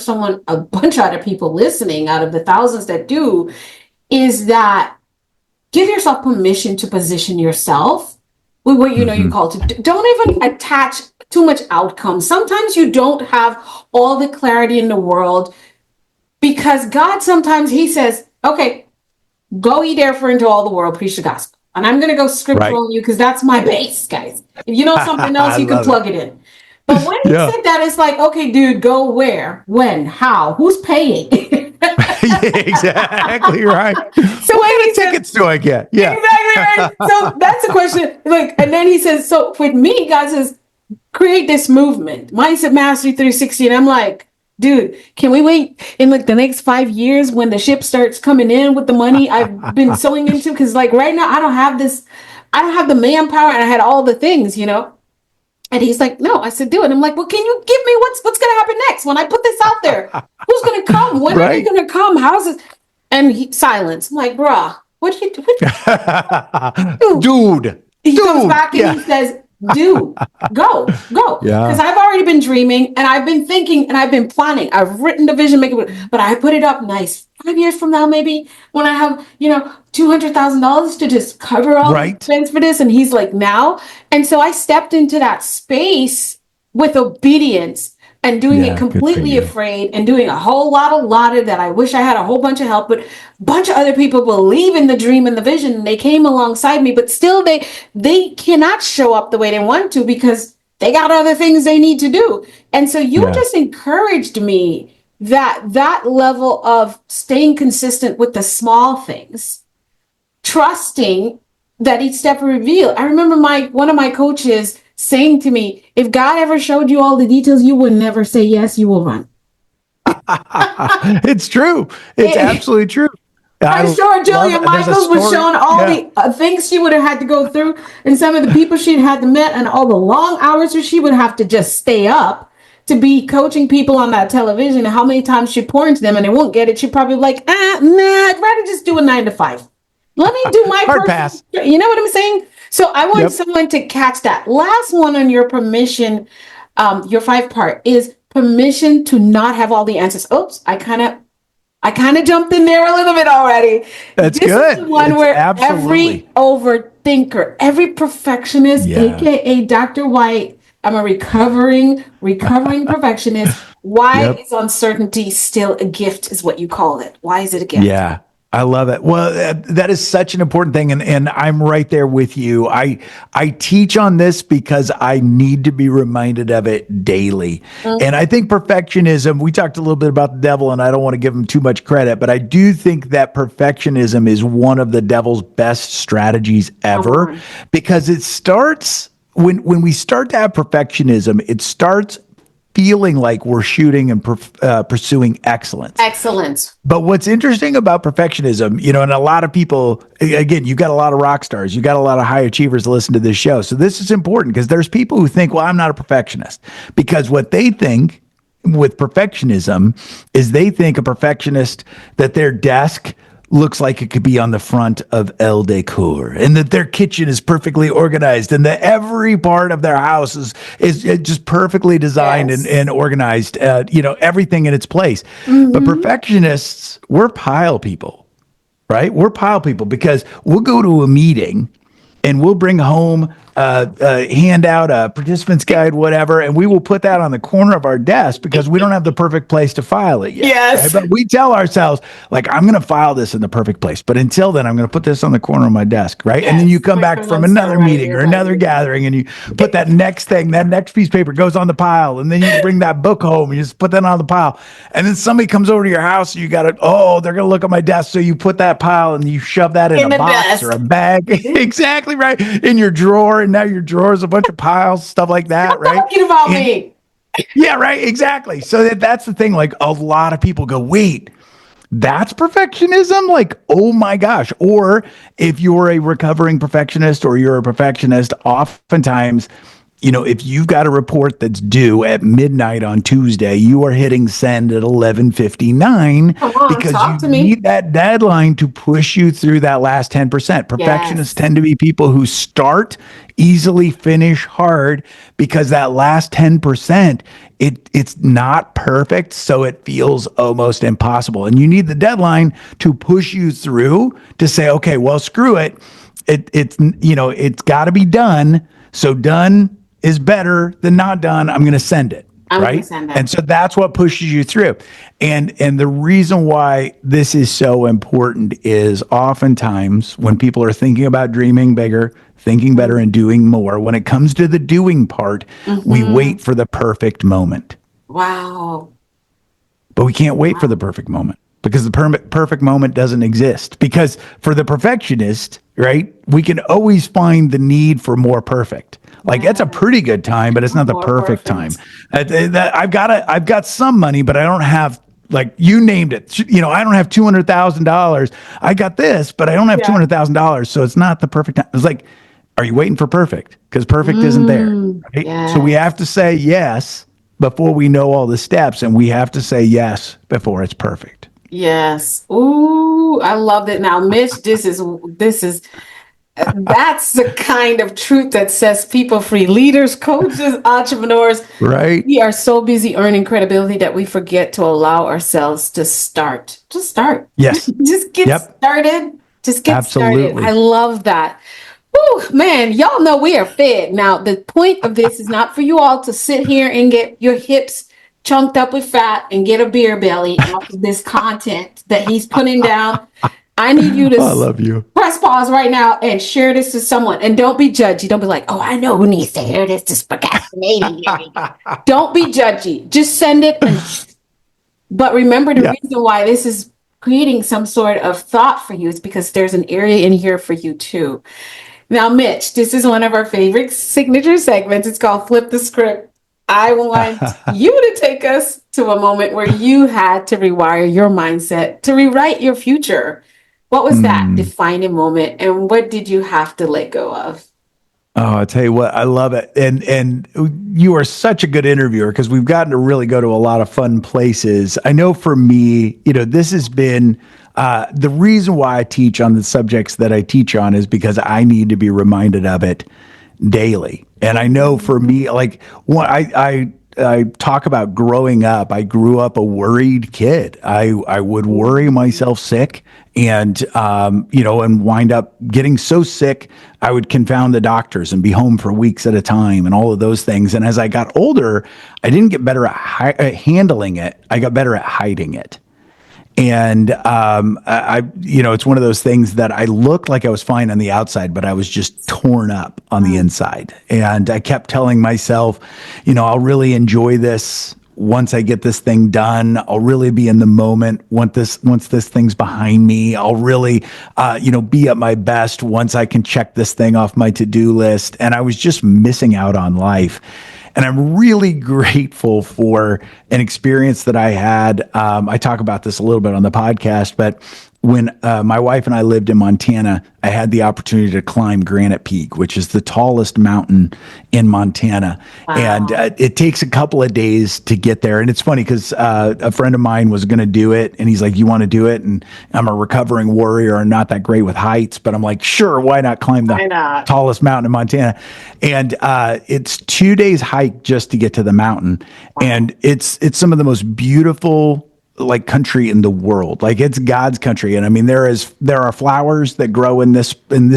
a bunch of other people listening out of the thousands that do, is that give yourself permission to position yourself with what you know you're called to. Don't even attach too much outcome. Sometimes you don't have all the clarity in the world, because God sometimes he says, okay, go ye therefore into all the world, preach the gospel. And I'm going to go scriptural on you because that's my base, guys. If you know something else, you can plug it in. But when he said that, it's like, okay, dude, go where, when, how, who's paying? Exactly right. So what kind of tickets do I get? Yeah, exactly right. So that's the question. Like, and then he says, so with me, God says, create this movement, Mindset Mastery 360. And I'm like, dude, can we wait in like the next 5 years when the ship starts coming in with the money I've been sowing into? Because like right now, I don't have the manpower, and I had all the things, you know. And he's like, no. I said, do it. I'm like, well, can you give me what's going to happen next when I put this out there? Who's going to come? When are they going to come? How's it? And silence. I'm like, bruh, what do you do? Dude. He comes back and he says, Do go because Yeah. I've already been dreaming and I've been thinking and I've been planning. I've written the vision, but I put it up nice 5 years from now, maybe when I have $200,000 to just cover all the Right. expense for this. And he's like, now, and so I stepped into that space with obedience and doing it Yeah. Good for completely you. afraid and doing a whole lot of that. I wish I had a whole bunch of help, but a bunch of other people believe in the dream and the vision and they came alongside me, but still they cannot show up the way they want to because they got other things they need to do. And so you Yeah. just encouraged me that level of staying consistent with the small things, trusting that each step will reveal. I remember one of my coaches saying to me, if God ever showed you all the details, you would never say yes, you will run. It's true. It's absolutely true. I'm I sure love Julia it. There's a Michaels was story. showing all Yeah. the things she would have had to go through and some of the people she'd had to meet and all the long hours that she would have to just stay up to be coaching people on that television and how many times she'd pour into them and they won't get it. She'd probably be like, nah, I'd rather just do a 9 to 5. Let me do my Hard personal, pass. you know what I'm saying? So I want Yep. someone to catch that. Last one on your permission, your 5 part is permission to not have all the answers. Oops, I kind of jumped in there a little bit already. That's This is the good. one It's where every absolutely. overthinker, every perfectionist, Yeah. aka Dr. White, I'm a recovering perfectionist. Why Yep. is uncertainty still a gift? Is what you call it. Why is it a gift? Yeah. I love it. Well, that is such an important thing, and I'm right there with you. I teach on this because I need to be reminded of it daily. And I think perfectionism. We talked a little bit about the devil, and I don't want to give him too much credit, but I do think that perfectionism is one of the devil's best strategies Come ever on. because it starts when we start to have perfectionism. It starts feeling like we're shooting and pursuing excellence. Excellence. But what's interesting about perfectionism, and a lot of people, again, you've got a lot of rock stars, you've got a lot of high achievers to listen to this show. So this is important because there's people who think, well, I'm not a perfectionist. Because what they think with perfectionism is they think a perfectionist that their desk looks like it could be on the front of El Decor and that their kitchen is perfectly organized and that every part of their house is just perfectly designed and, Yes. and organized, everything in its place. But Mm-hmm. perfectionists, we're pile people, right? We're pile people because we'll go to a meeting and we'll bring home a handout, a participant's guide, whatever, and we will put that on the corner of our desk because we don't have the perfect place to file it yet, right? Yes. But we tell ourselves, like, I'm going to file this in the perfect place, but until then, I'm going to put this on the corner of my desk, right? And then you Yes. come back Quicker from one star another right meeting here or by another you. gathering, and you put that next thing, that next piece of paper goes on the pile, and then you bring that book home and you just put that on the pile, and then somebody comes over to your house and you got to, they're going to look at my desk, so you put that pile and you shove that in In a the box or a desk. bag, exactly right, in your drawer, and now your drawer is a bunch of piles, stuff like that, Stop right? talking about And me. yeah, right, exactly. So that's the thing. Like a lot of people go, wait, that's perfectionism? Like, oh my gosh. Or if you're a recovering perfectionist or you're a perfectionist, oftentimes, if you've got a report that's due at midnight on Tuesday, you are hitting send at 11:59 Come on, because you talk to me. need that deadline to push you through that last 10%. Perfectionists Yes. tend to be people who start easily, finish hard because that last 10%, it's not perfect, so it feels almost impossible. And you need the deadline to push you through to say, okay, well, screw it. It's got to be done. So done is better than not done. I'm going to send it. I'm gonna Right. send And that. so that's what pushes you through. And the reason why this is so important is oftentimes when people are thinking about dreaming bigger, thinking better, and doing more, when it comes to the doing part, we Mm-hmm. wait for the perfect moment. Wow. But we can't wait for the Wow. perfect moment because the perfect moment doesn't exist. Because for the perfectionist, right, we can always find the need for more perfect. Like that's a Yeah. pretty good time, but it's not the More perfect time. perfect. I've got some money, but I don't have, like you named it. I don't have $200,000. I got this, but I don't have Yeah. $200,000, so it's not the perfect time. It's like, are you waiting for perfect? Because perfect isn't there, right? So we Yes. have to say yes before we know all the steps, and we have to say yes before it's perfect. Yes. Ooh, I love it. Now, Mitch, this is That's the kind of truth that sets people free. Leaders, coaches, entrepreneurs. Right? We are so busy earning credibility that we forget to allow ourselves to start. Just start. Yes. Just get Yep. started. Just get started. I Absolutely. love that. Whew, man, y'all know we are fed. Now, the point of this is not for you all to sit here and get your hips chunked up with fat and get a beer belly off of this content that he's putting down. I need you to I love you. press pause right now and share this to someone. And don't be judgy. Don't be like, oh, I know who needs to hear this. This procrastinating. Don't be judgy. Just send it. But remember, the Yeah. reason why this is creating some sort of thought for you is because there's an area in here for you too. Now, Mitch, this is one of our favorite signature segments. It's called Flip the Script. I want you to take us to a moment where you had to rewire your mindset to rewrite your future. What was that Mm. defining moment, and what did you have to let go of? Oh, I tell you what, I love it. And you are such a good interviewer because we've gotten to really go to a lot of fun places. I know for me, this has been the reason why I teach on the subjects that I teach on is because I need to be reminded of it daily. And I know for me, like I talk about growing up. I grew up a worried kid. I would worry myself sick, and and wind up getting so sick I would confound the doctors and be home for weeks at a time, and all of those things. And as I got older, I didn't get better at handling it. I got better at hiding it. And it's one of those things that I looked like I was fine on the outside, but I was just torn up on the inside. And I kept telling myself, I'll really enjoy this once I get this thing done. I'll really be in the moment once this thing's behind me. I'll really, be at my best once I can check this thing off my to-do list. And I was just missing out on life. And I'm really grateful for an experience that I had. I talk about this a little bit on the podcast, but when my wife and I lived in Montana, I had the opportunity to climb Granite Peak, which is the tallest mountain in Montana. Wow. And it takes a couple of days to get there. And it's funny because a friend of mine was going to do it. And he's like, you want to do it? And I'm a recovering warrior and not that great with heights. But I'm like, sure, why not climb the tallest mountain in Montana? And it's 2 days hike just to get to the mountain. Wow. And it's some of the most beautiful country in the world. Like, it's God's country. And I mean, there are flowers that grow in this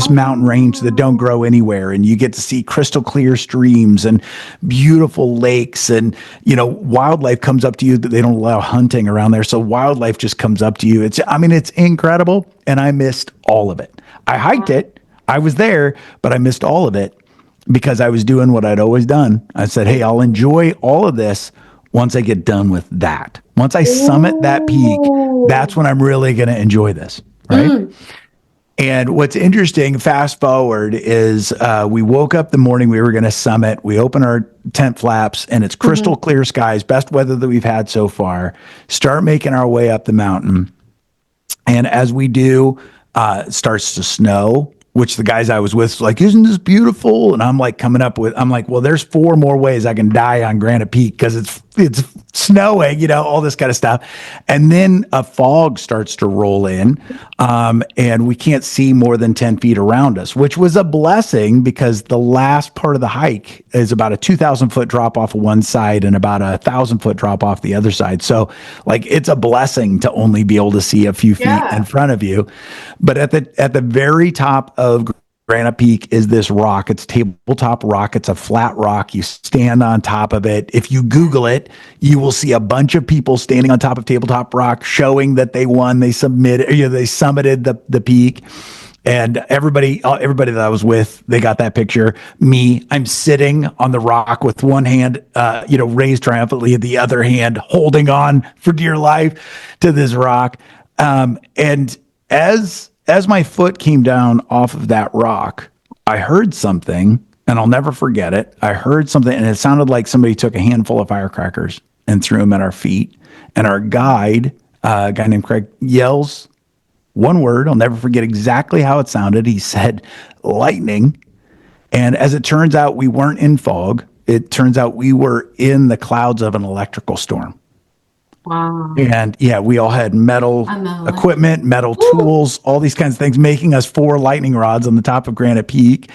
mountain range that don't grow anywhere. And you get to see crystal clear streams and beautiful lakes, and, wildlife comes up to you that they don't allow hunting around there. So wildlife just comes up to you. It's incredible. And I missed all of it. I hiked it. I was there, but I missed all of it because I was doing what I'd always done. I said, hey, I'll enjoy all of this once I get done with that. Once I summit that peak, that's when I'm really going to enjoy this, right? And what's interesting, fast forward, is we woke up the morning we were going to summit. We open our tent flaps, and it's crystal clear skies, best weather that we've had so far. Start making our way up the mountain. And as we do, it starts to snow, which the guys I was with was like, isn't this beautiful? And I'm like well, there's 4 more ways I can die on Granite Peak because it's snowing, all this kind of stuff. And then a fog starts to roll in, and we can't see more than 10 feet around us, which was a blessing because the last part of the hike is about a 2,000 foot drop off of one side and about a 1,000 foot drop off the other side. So it's a blessing to only be able to see a few feet in front of you. But at the very top of Granite Peak is this rock. It's tabletop rock. It's a flat rock. You stand on top of it. If you Google it, you will see a bunch of people standing on top of tabletop rock showing that they won. They summited the peak. And everybody that I was with, they got that picture. Me, I'm sitting on the rock with one hand, raised triumphantly, and the other hand holding on for dear life to this rock. And as my foot came down off of that rock, I heard something, and I'll never forget it. I heard something, and it sounded like somebody took a handful of firecrackers and threw them at our feet. And our guide, a guy named Craig, yells one word. I'll never forget exactly how it sounded. He said, lightning. And as it turns out, we weren't in fog. It turns out we were in the clouds of an electrical storm. Wow. And yeah, we all had metal Another. equipment, metal Ooh. tools, all these kinds of things, making us 4 lightning rods on the top of Granite Peak.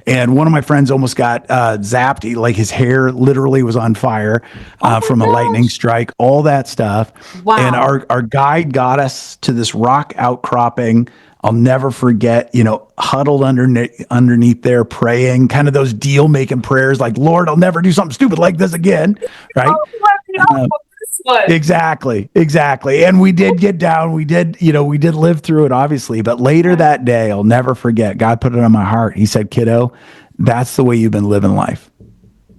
And one of my friends almost got zapped. Like his hair literally was on fire Oh my from a lightning gosh. strike, all that stuff. And Wow. our guide got us to this rock outcropping. I'll never forget, huddled underneath there praying, kind of those deal making prayers like, Lord, I'll never do something stupid like this again. Right. Oh, let me Um, off this one. Exactly. And we did get down. We did live through it, obviously. But later that day, I'll never forget, God put it on my heart. He said, kiddo, that's the way you've been living life.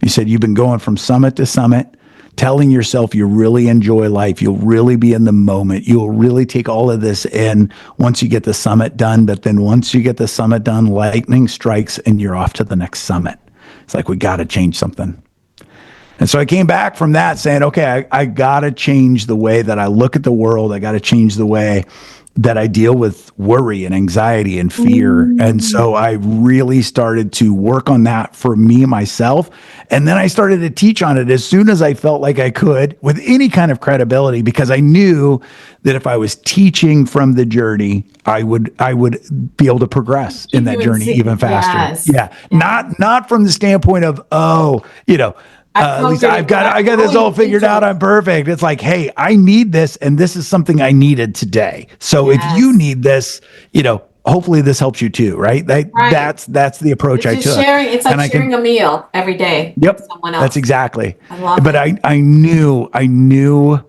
He said, you've been going from summit to summit, telling yourself you really enjoy life. You'll really be in the moment. You'll really take all of this in once you get the summit done. But then once you get the summit done, lightning strikes and you're off to the next summit. It's like, we got to change something. And so I came back from that saying, okay, I got to change the way that I look at the world. I got to change the way that I deal with worry and anxiety and fear. And so I really started to work on that for me, myself. And then I started to teach on it as soon as I felt like I could with any kind of credibility, because I knew that if I was teaching from the journey, I would be able to progress in Keep that you in journey even faster. yes. Yeah. Not from the standpoint of, at least I got this all figured out. I'm perfect. It's like, hey, I need this, and this is something I needed today. So if you need this, hopefully this helps you too, right? That's the approach It's I just took. sharing. It's like sharing a meal every day with Yep, someone that's else. exactly. I love But it. I knew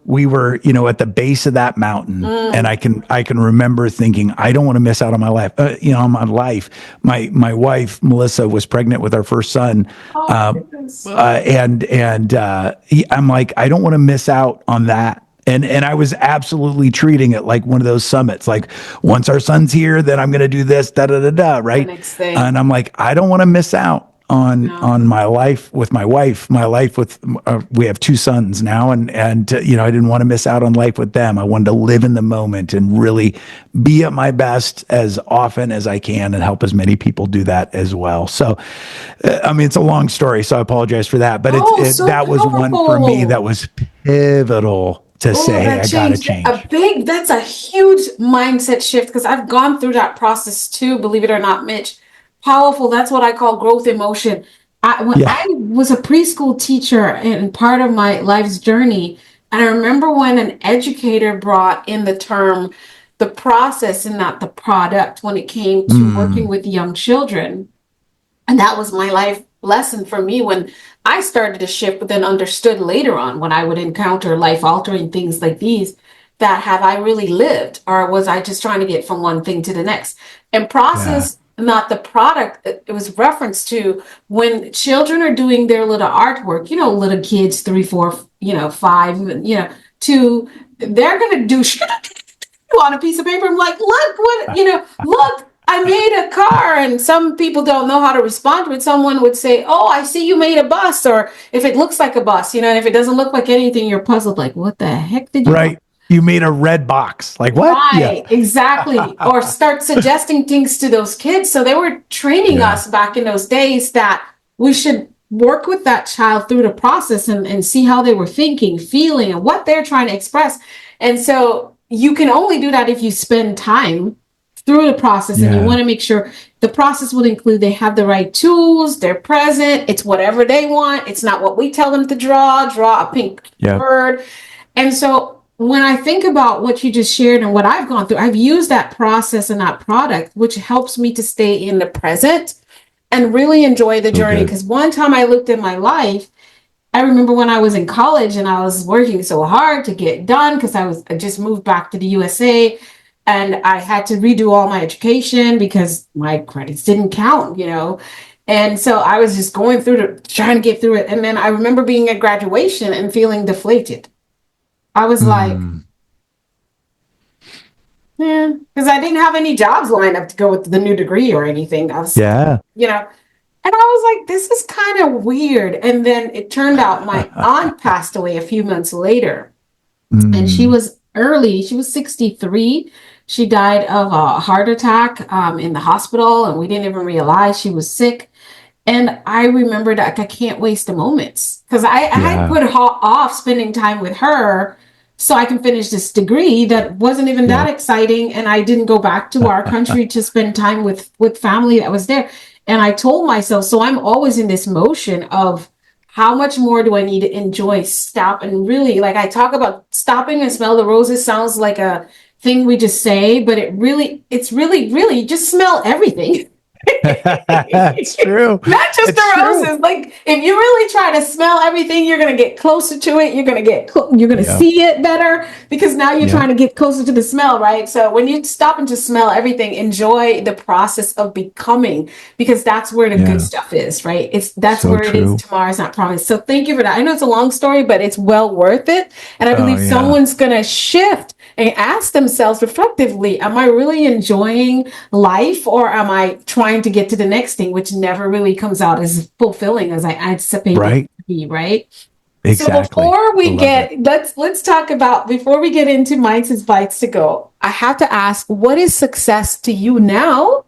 we were, at the base of that mountain, and I can remember thinking, I don't want to miss out on my life. On my life. My wife Melissa was pregnant with our first son, Oh my goodness. I'm like, I don't want to miss out on that. And I was absolutely treating it like one of those summits. Like, once our son's here, then I'm going to do this, da da da da, The right? next thing. And I'm like, I don't want to miss out No. on my life with my wife. My life with we have 2 sons now, and I didn't want to miss out on life with them. I wanted to live in the moment and really be at my best as often as I can, and help as many people do that as well. So, it's a long story, so I apologize for that. But Oh, so that was one for me that powerful. was pivotal to Oh, say, hey, that I got to changed change. that's a huge mindset shift because I've gone through that process too, believe it or not, Mitch. Powerful. That's what I call growth in motion. When Yeah. I was a preschool teacher and part of my life's journey, and I remember when an educator brought in the term the process and not the product when it came to working Mm, with young children. And that was my life lesson for me when I started to shift, but then understood later on when I would encounter life altering things like these, that have I really lived or was I just trying to get from one thing to the next? And yeah. process, not the product. It was reference to when children are doing their little artwork, little kids, 3, 4, 5, two, they're going to do on a piece of paper. I'm like, look what, look, I made a car. And some people don't know how to respond to it. Someone would say, oh, I see you made a bus. Or if it looks like a bus, and if it doesn't look like anything, you're puzzled, like, what the heck did you do? Right. You made a red box. Like, what? Yeah. Right, exactly. Or start suggesting things to those kids. So they were training Yeah. us back in those days that we should work with that child through the process and see how they were thinking, feeling, and what they're trying to express. And so you can only do that if you spend time through the process, and you Yeah. want to make sure the process would include they have the right tools, they're present, it's whatever they want. It's not what we tell them to draw a pink Yeah. bird. And so when I think about what you just shared and what I've gone through, I've used that process and that product, which helps me to stay in the present and really enjoy the So journey. good. Because one time I looked at my life, I remember when I was in college and I was working so hard to get done because I just moved back to the USA and I had to redo all my education because my credits didn't count. And so I was just going through trying to get through it. And then I remember being at graduation and feeling deflated. I was like, Mm, yeah, because I didn't have any jobs lined up to go with the new degree or anything. I was, yeah. and I was like, this is kind of weird. And then it turned out my aunt passed away a few months later, and she Mm, was early. She was 63. She died of a heart attack in the hospital, and we didn't even realize she was sick. And I remembered like I can't waste the moments because I had yeah. put off spending time with her so I can finish this degree that wasn't even that exciting. And I didn't go back to our country to spend time with family that was there. And I told myself, so I'm always in this motion of how much more do I need to enjoy, stop, and really, like, I talk about stopping and smell the roses sounds like a thing we just say, but it's really just smell everything. It's true. Not just It's the true. roses. Like, if you really try to smell everything, you're gonna get closer to it. You're gonna Yep. see it better because now you're Yep. trying to get closer to the smell, right? So when you stop and just smell everything, enjoy the process of becoming, because that's where the good Yeah. stuff is, right? That's So where it is. true. Tomorrow's not promised. So thank you for that. I know it's a long story, but it's well worth it. And I Oh believe yeah. someone's gonna shift and ask themselves reflectively, am I really enjoying life, or am I trying to get to the next thing, which never really comes out as fulfilling as I anticipated it Right. to be, right? So Exactly. before I we love it. get, let's talk about, before we get into Mindset's Bites to Go, I have to ask, what is success to you now?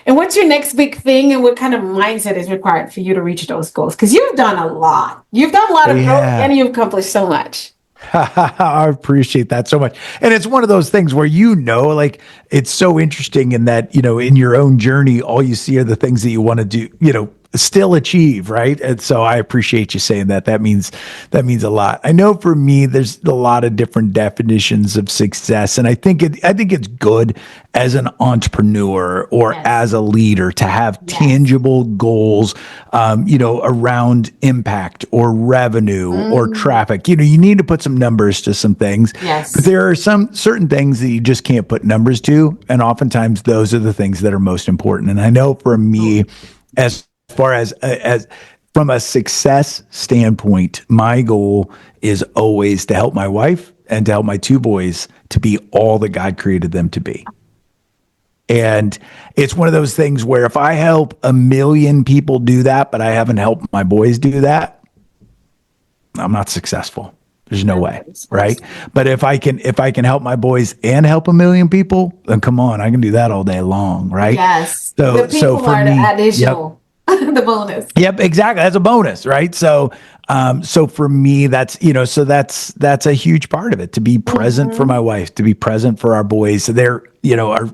And what's your next big thing, and what kind of mindset is required for you to reach those goals? Because you've done a lot. You've done a lot of growth Yeah. and you've accomplished so much. I appreciate that so much. And it's one of those things where, like, it's so interesting in that, in your own journey, all you see are the things that you want to do, still achieve, right? And so I appreciate you saying that. That means a lot. I know for me, there's a lot of different definitions of success, and I think it's good as an entrepreneur or Yes. as a leader to have Yes. tangible goals, around impact or revenue or traffic. You need to put some numbers to some things, but Yes. there are some certain things that you just can't put numbers to, and oftentimes those are the things that are most important. And I know for me, as far as from a success standpoint, my goal is always to help my wife and to help my two boys to be all that God created them to be. And it's one of those things where if I help a million people do that, but I haven't helped my boys do that, I'm not successful. There's no way, right? But if I can help my boys and help a million people, then come on, I can do that all day long, right? Yes. The So people for are the me, yep. additional, the bonus. Yep, exactly. That's a bonus, right? So for me, that's a huge part of it, to be present for my Mm-hmm. wife, to be present for our boys. So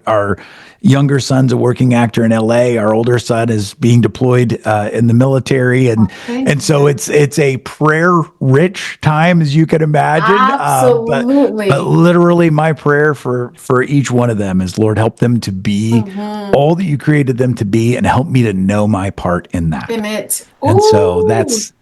our younger son's a working actor in LA. Our older son is being deployed in the military, and Thank and so you. it's a prayer rich time, as you can imagine. But Absolutely. literally, my prayer for each one of them is, Lord, help them to be Mm-hmm. all that you created them to be, and help me to know my part in that. In it. And so Ooh.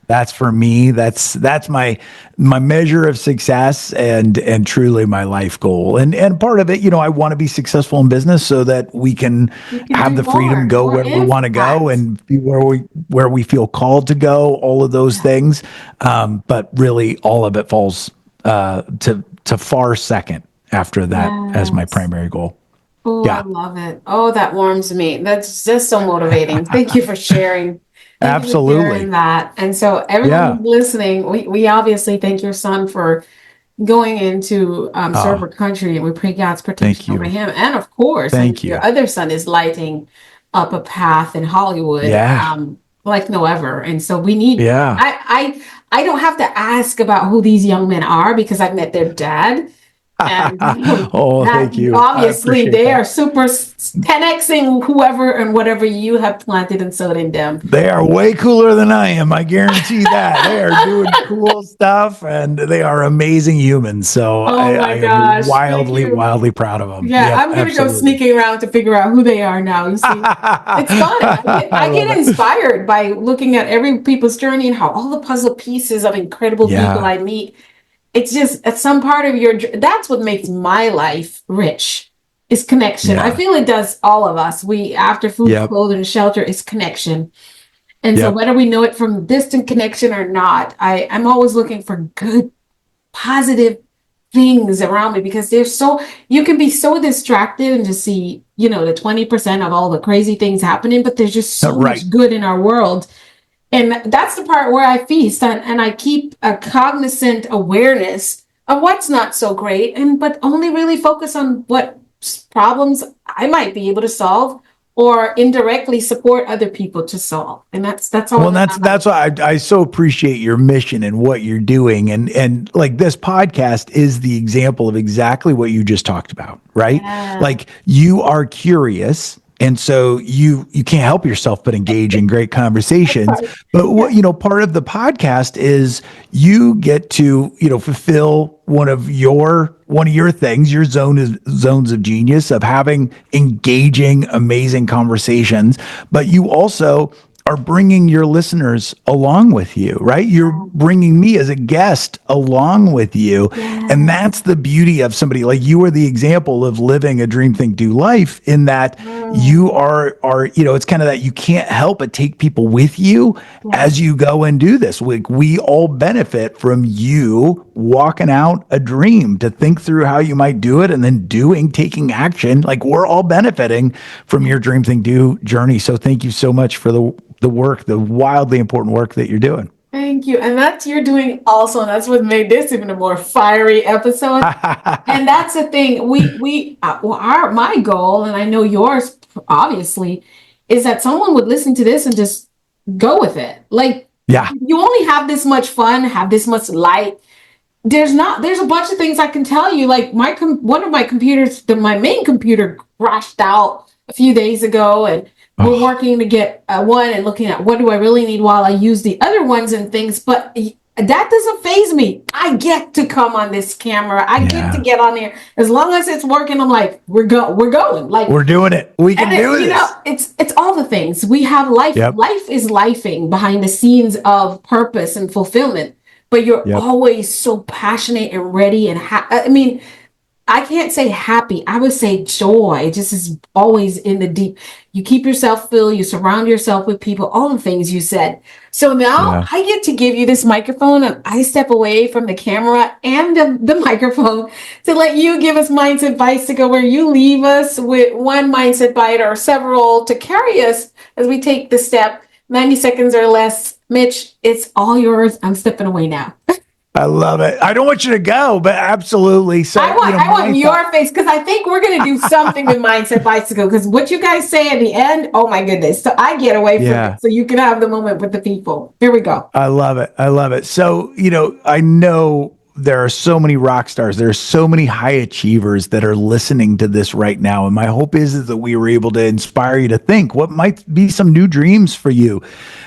that's for me. That's my measure of success, and truly my life goal. And part of it, I want to be successful in business so that we can You can have do the freedom, more, go more where we want to go, impact. and be where we feel called to go. All of those Yeah. things, but really, all of it falls to far second after that as my Yes. primary goal. Oh, I Yeah, love it. Oh, that warms me. That's just so motivating. Thank you for sharing. Thank you for sharing absolutely. that. And so, everyone Yeah. who's listening, we obviously thank your son for going into serve Oh, our country, and we pray God's protection thank over you. him. And of course, I know Thank your you. other son is lighting up a path in Hollywood, Yeah. like no ever. And so we need. Yeah. I don't have to ask about who these young men are because I've met their dad. And Oh, that thank you. I obviously appreciate they that. are super 10xing whoever and whatever you have planted and sowed in them. They are way cooler than I am. I guarantee that. They are doing cool stuff, and they are amazing humans. So Oh I my am gosh. Thank wildly, you. wildly proud of them. Yeah, Yep, I'm gonna go absolutely. sneaking around to figure out who they are now. You see, it's fun. I I love get it. inspired by looking at every people's journey and how all the puzzle pieces of incredible people Yeah. I meet. It's just at some part of that's what makes my life rich, is connection. I Yeah. feel it does all of us. We, after food, Yep. clothing, and shelter, is connection. And so Yep. whether we know it from distant connection or not, I'm always looking for good, positive things around me, because there's so, you can be so distracted and just see, the 20% of all the crazy things happening, but there's just so Right. much good in our world. And that's the part where I feast, and I keep a cognizant awareness of what's not so great, but only really focus on what problems I might be able to solve, or indirectly support other people to solve. And that's all. Well, that's why I so appreciate your mission and what you're doing, and like this podcast is the example of exactly what you just talked about, right? Yeah. Like you are curious, and so you can't help yourself but engage in great conversations. But what part of the podcast is you get to fulfill one of your things, your zones of genius of having engaging, amazing conversations. But you also are bringing your listeners along with you, right? You're bringing me as a guest along with you. Yeah. And that's the beauty of somebody like you are the example of living a dream, think, do life in that you are, it's kind of that you can't help but take people with you as you go and do this. We all benefit from you walking out a dream to think through how you might do it and then taking action. Like we're all benefiting from your dream, think, do journey. So thank you so much for the work, the wildly important work that you're doing. Thank you. And that's you're doing also, and that's what made this even a more fiery episode. And that's the thing. My goal, and I know yours, obviously, is that someone would listen to this and just go with it. Like, you only have this much fun, have this much light. There's a bunch of things I can tell you. Like one of my computers, my main computer crashed out a few days ago, and we're working to get one and looking at what do I really need while I use the other ones and things. But that doesn't faze me. I get to come on this camera. I get to get on there. As long as it's working, I'm like, we're going. Like we're doing it. We can do this. It's all the things. We have life. Yep. Life is lifing behind the scenes of purpose and fulfillment. But you're always so passionate and ready and I can't say happy. I would say joy. It just is always in the deep. You keep yourself filled. You surround yourself with people, all the things you said. So now I get to give you this microphone and I step away from the camera and the microphone to let you give us mindset bites to go where you leave us with one mindset bite or several to carry us as we take the step, 90 seconds or less. Mitch, it's all yours. I'm stepping away now. I love it. I don't want you to go, but absolutely. So I want your face because I think we're going to do something with Mindset Bicycle because what you guys say at the end, oh my goodness. So I get away from it so you can have the moment with the people. Here we go. I love it. I love it. So, I know there are so many rock stars. There are so many high achievers that are listening to this right now. And my hope is that we were able to inspire you to think what might be some new dreams for you.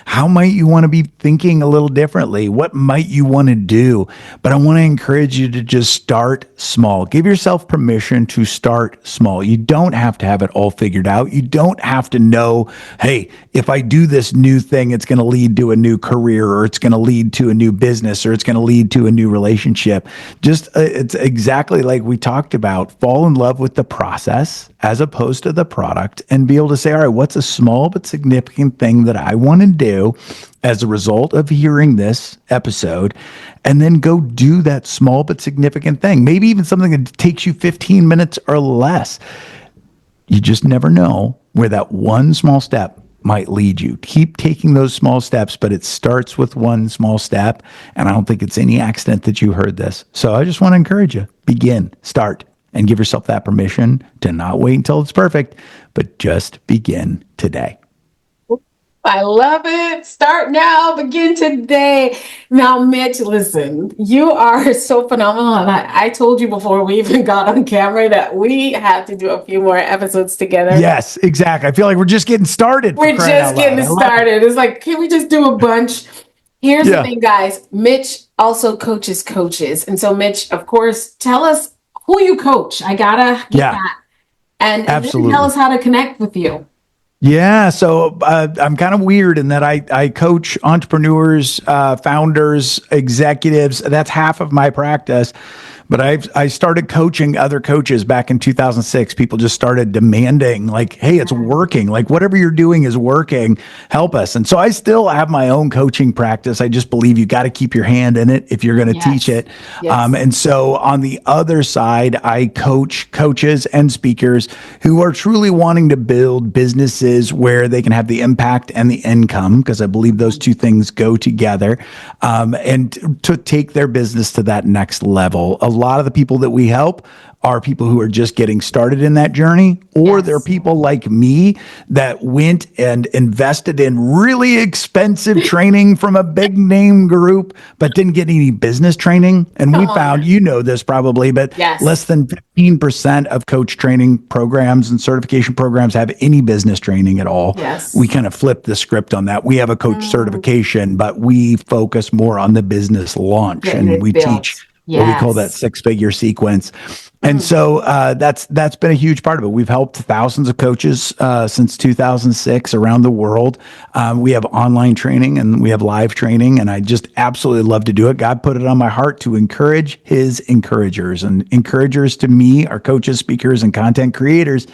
How might you want to be thinking a little differently? What might you want to do? But I want to encourage you to just start small. Give yourself permission to start small. You don't have to have it all figured out. You don't have to know, hey, if I do this new thing, it's going to lead to a new career, or it's going to lead to a new business, or it's going to lead to a new relationship. Just it's exactly like we talked about. Fall in love with the process as opposed to the product and be able to say, all right, what's a small but significant thing that I want to do as a result of hearing this episode, and then go do that small but significant thing. Maybe even something that takes you 15 minutes or less. You just never know where that one small step might lead you. Keep taking those small steps, but it starts with one small step. And I don't think it's any accident that you heard this. So I just want to encourage you, begin, start, and give yourself that permission to not wait until it's perfect, but just begin today. I love it. Start now, begin today. Now, Mitch, listen, you are so phenomenal. And I told you before we even got on camera that we have to do a few more episodes together. Yes, exactly. I feel like we're just getting started. We're just getting started. It's like, can we just do a bunch? Here's the thing, guys. Mitch also coaches coaches. And so, Mitch, of course, tell us who you coach. I got to get that. And then tell us how to connect with you. Yeah, so I'm kind of weird in that I coach entrepreneurs, founders, executives. That's half of my practice. But I started coaching other coaches back in 2006. People just started demanding, like, hey, it's working. Like, whatever you're doing is working. Help us. And so I still have my own coaching practice. I just believe you got to keep your hand in it if you're going to teach it. Yes. And so on the other side, I coach coaches and speakers who are truly wanting to build businesses where they can have the impact and the income, because I believe those two things go together, and to take their business to that next level. A lot of the people that we help are people who are just getting started in that journey, or they're people like me that went and invested in really expensive training from a big name group, but didn't get any business training. And we found, you know this probably, but less than 15% of coach training programs and certification programs have any business training at all. We kind of flipped the script on that. We have a coach certification, but we focus more on the business launch, and we teach what we call that 6-figure sequence. And so that's been a huge part of it. We've helped thousands of coaches since 2006 around the world. We have online training and we have live training, and I just absolutely love to do it. God put it on my heart to encourage his encouragers, and encouragers to me are coaches, speakers, and content creators.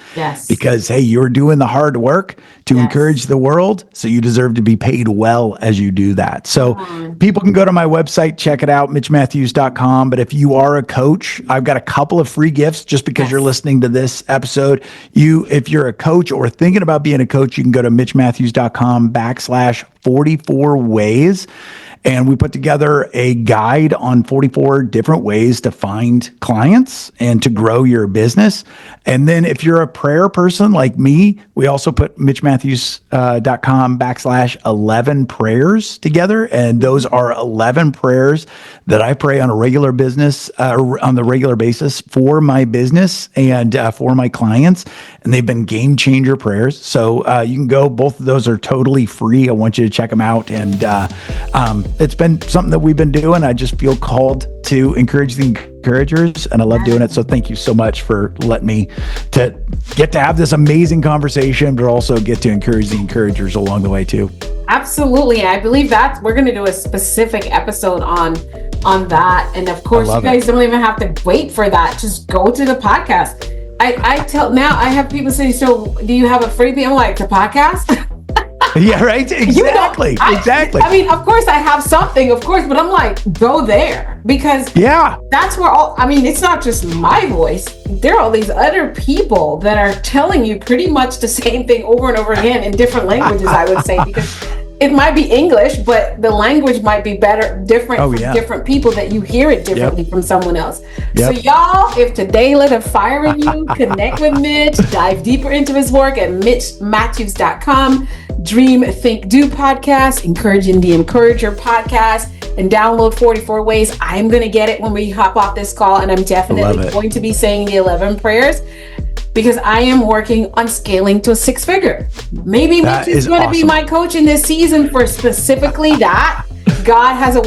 Because, hey, you're doing the hard work to encourage the world, so you deserve to be paid well as you do that. So people can go to my website, check it out, mitchmatthews.com. But if you are a coach, I've got a couple of free gifts just because you're listening to this episode. If you're a coach or thinking about being a coach, you can go to mitchmatthews.com/44 ways. And we put together a guide on 44 different ways to find clients and to grow your business. And then if you're a prayer person like me, we also put mitchmatthews.com/11 prayers together. And those are 11 prayers that I pray on a regular basis for my business and for my clients. And they've been game changer prayers. So you can go, both of those are totally free. I want you to check them out. And it's been something that we've been doing. I just feel called to encourage the encouragers, and I love doing it. So thank you so much for letting me to get to have this amazing conversation, but also get to encourage the encouragers along the way too. Absolutely. I believe that we're going to do a specific episode on that. And of course, you guys don't even have to wait for that. Just go to the podcast. I have people say, so do you have a freebie? I'm like, the podcast? Yeah, right. Exactly. Exactly. I mean, of course I have something, of course, but I'm like, go there, because that's where it's not just my voice. There are all these other people that are telling you pretty much the same thing over and over again in different languages, I would say, because it might be English, but the language might be different from different people, that you hear it differently from someone else. So y'all, if today lit a fire in you, connect with Mitch, dive deeper into his work at mitchmatthews.com. Dream, Think, Do podcast, Encouraging the Encourager podcast, and download 44 ways. I'm going to get it when we hop off this call, and I'm definitely going to be saying the 11 prayers, because I am working on scaling to a 6-figure. Maybe Mitch is going to be my coach in this season for specifically that. God has a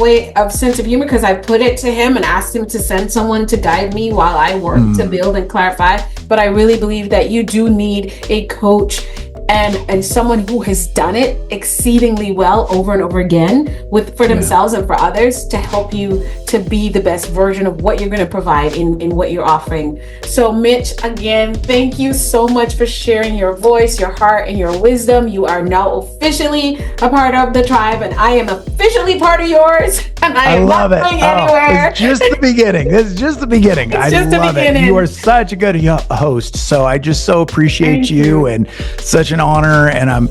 sense of humor, because I put it to him and asked him to send someone to guide me while I work to build and clarify. But I really believe that you do need a coach and someone who has done it exceedingly well over and over again for themselves and for others, to help you to be the best version of what you're going to provide in what you're offering. So Mitch, again, thank you so much for sharing your voice, your heart, and your wisdom. You are now officially a part of the tribe, and I am officially part of yours, and I am not going anywhere. It's just the beginning. This is just the beginning. I love it. You are such a good host. So I just so appreciate you, and such an honor, and I'm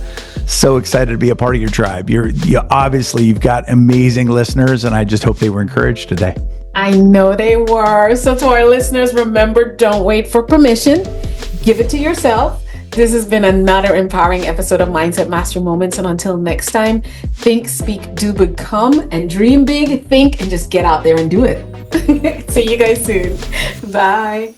so excited to be a part of your tribe. You've got amazing listeners, and I just hope they were encouraged today. I know they were. So to our listeners, remember, don't wait for permission. Give it to yourself. This has been another empowering episode of Mindset Mastery Moments. And until next time, think, speak, do, become, and dream big, think, and just get out there and do it. See you guys soon. Bye.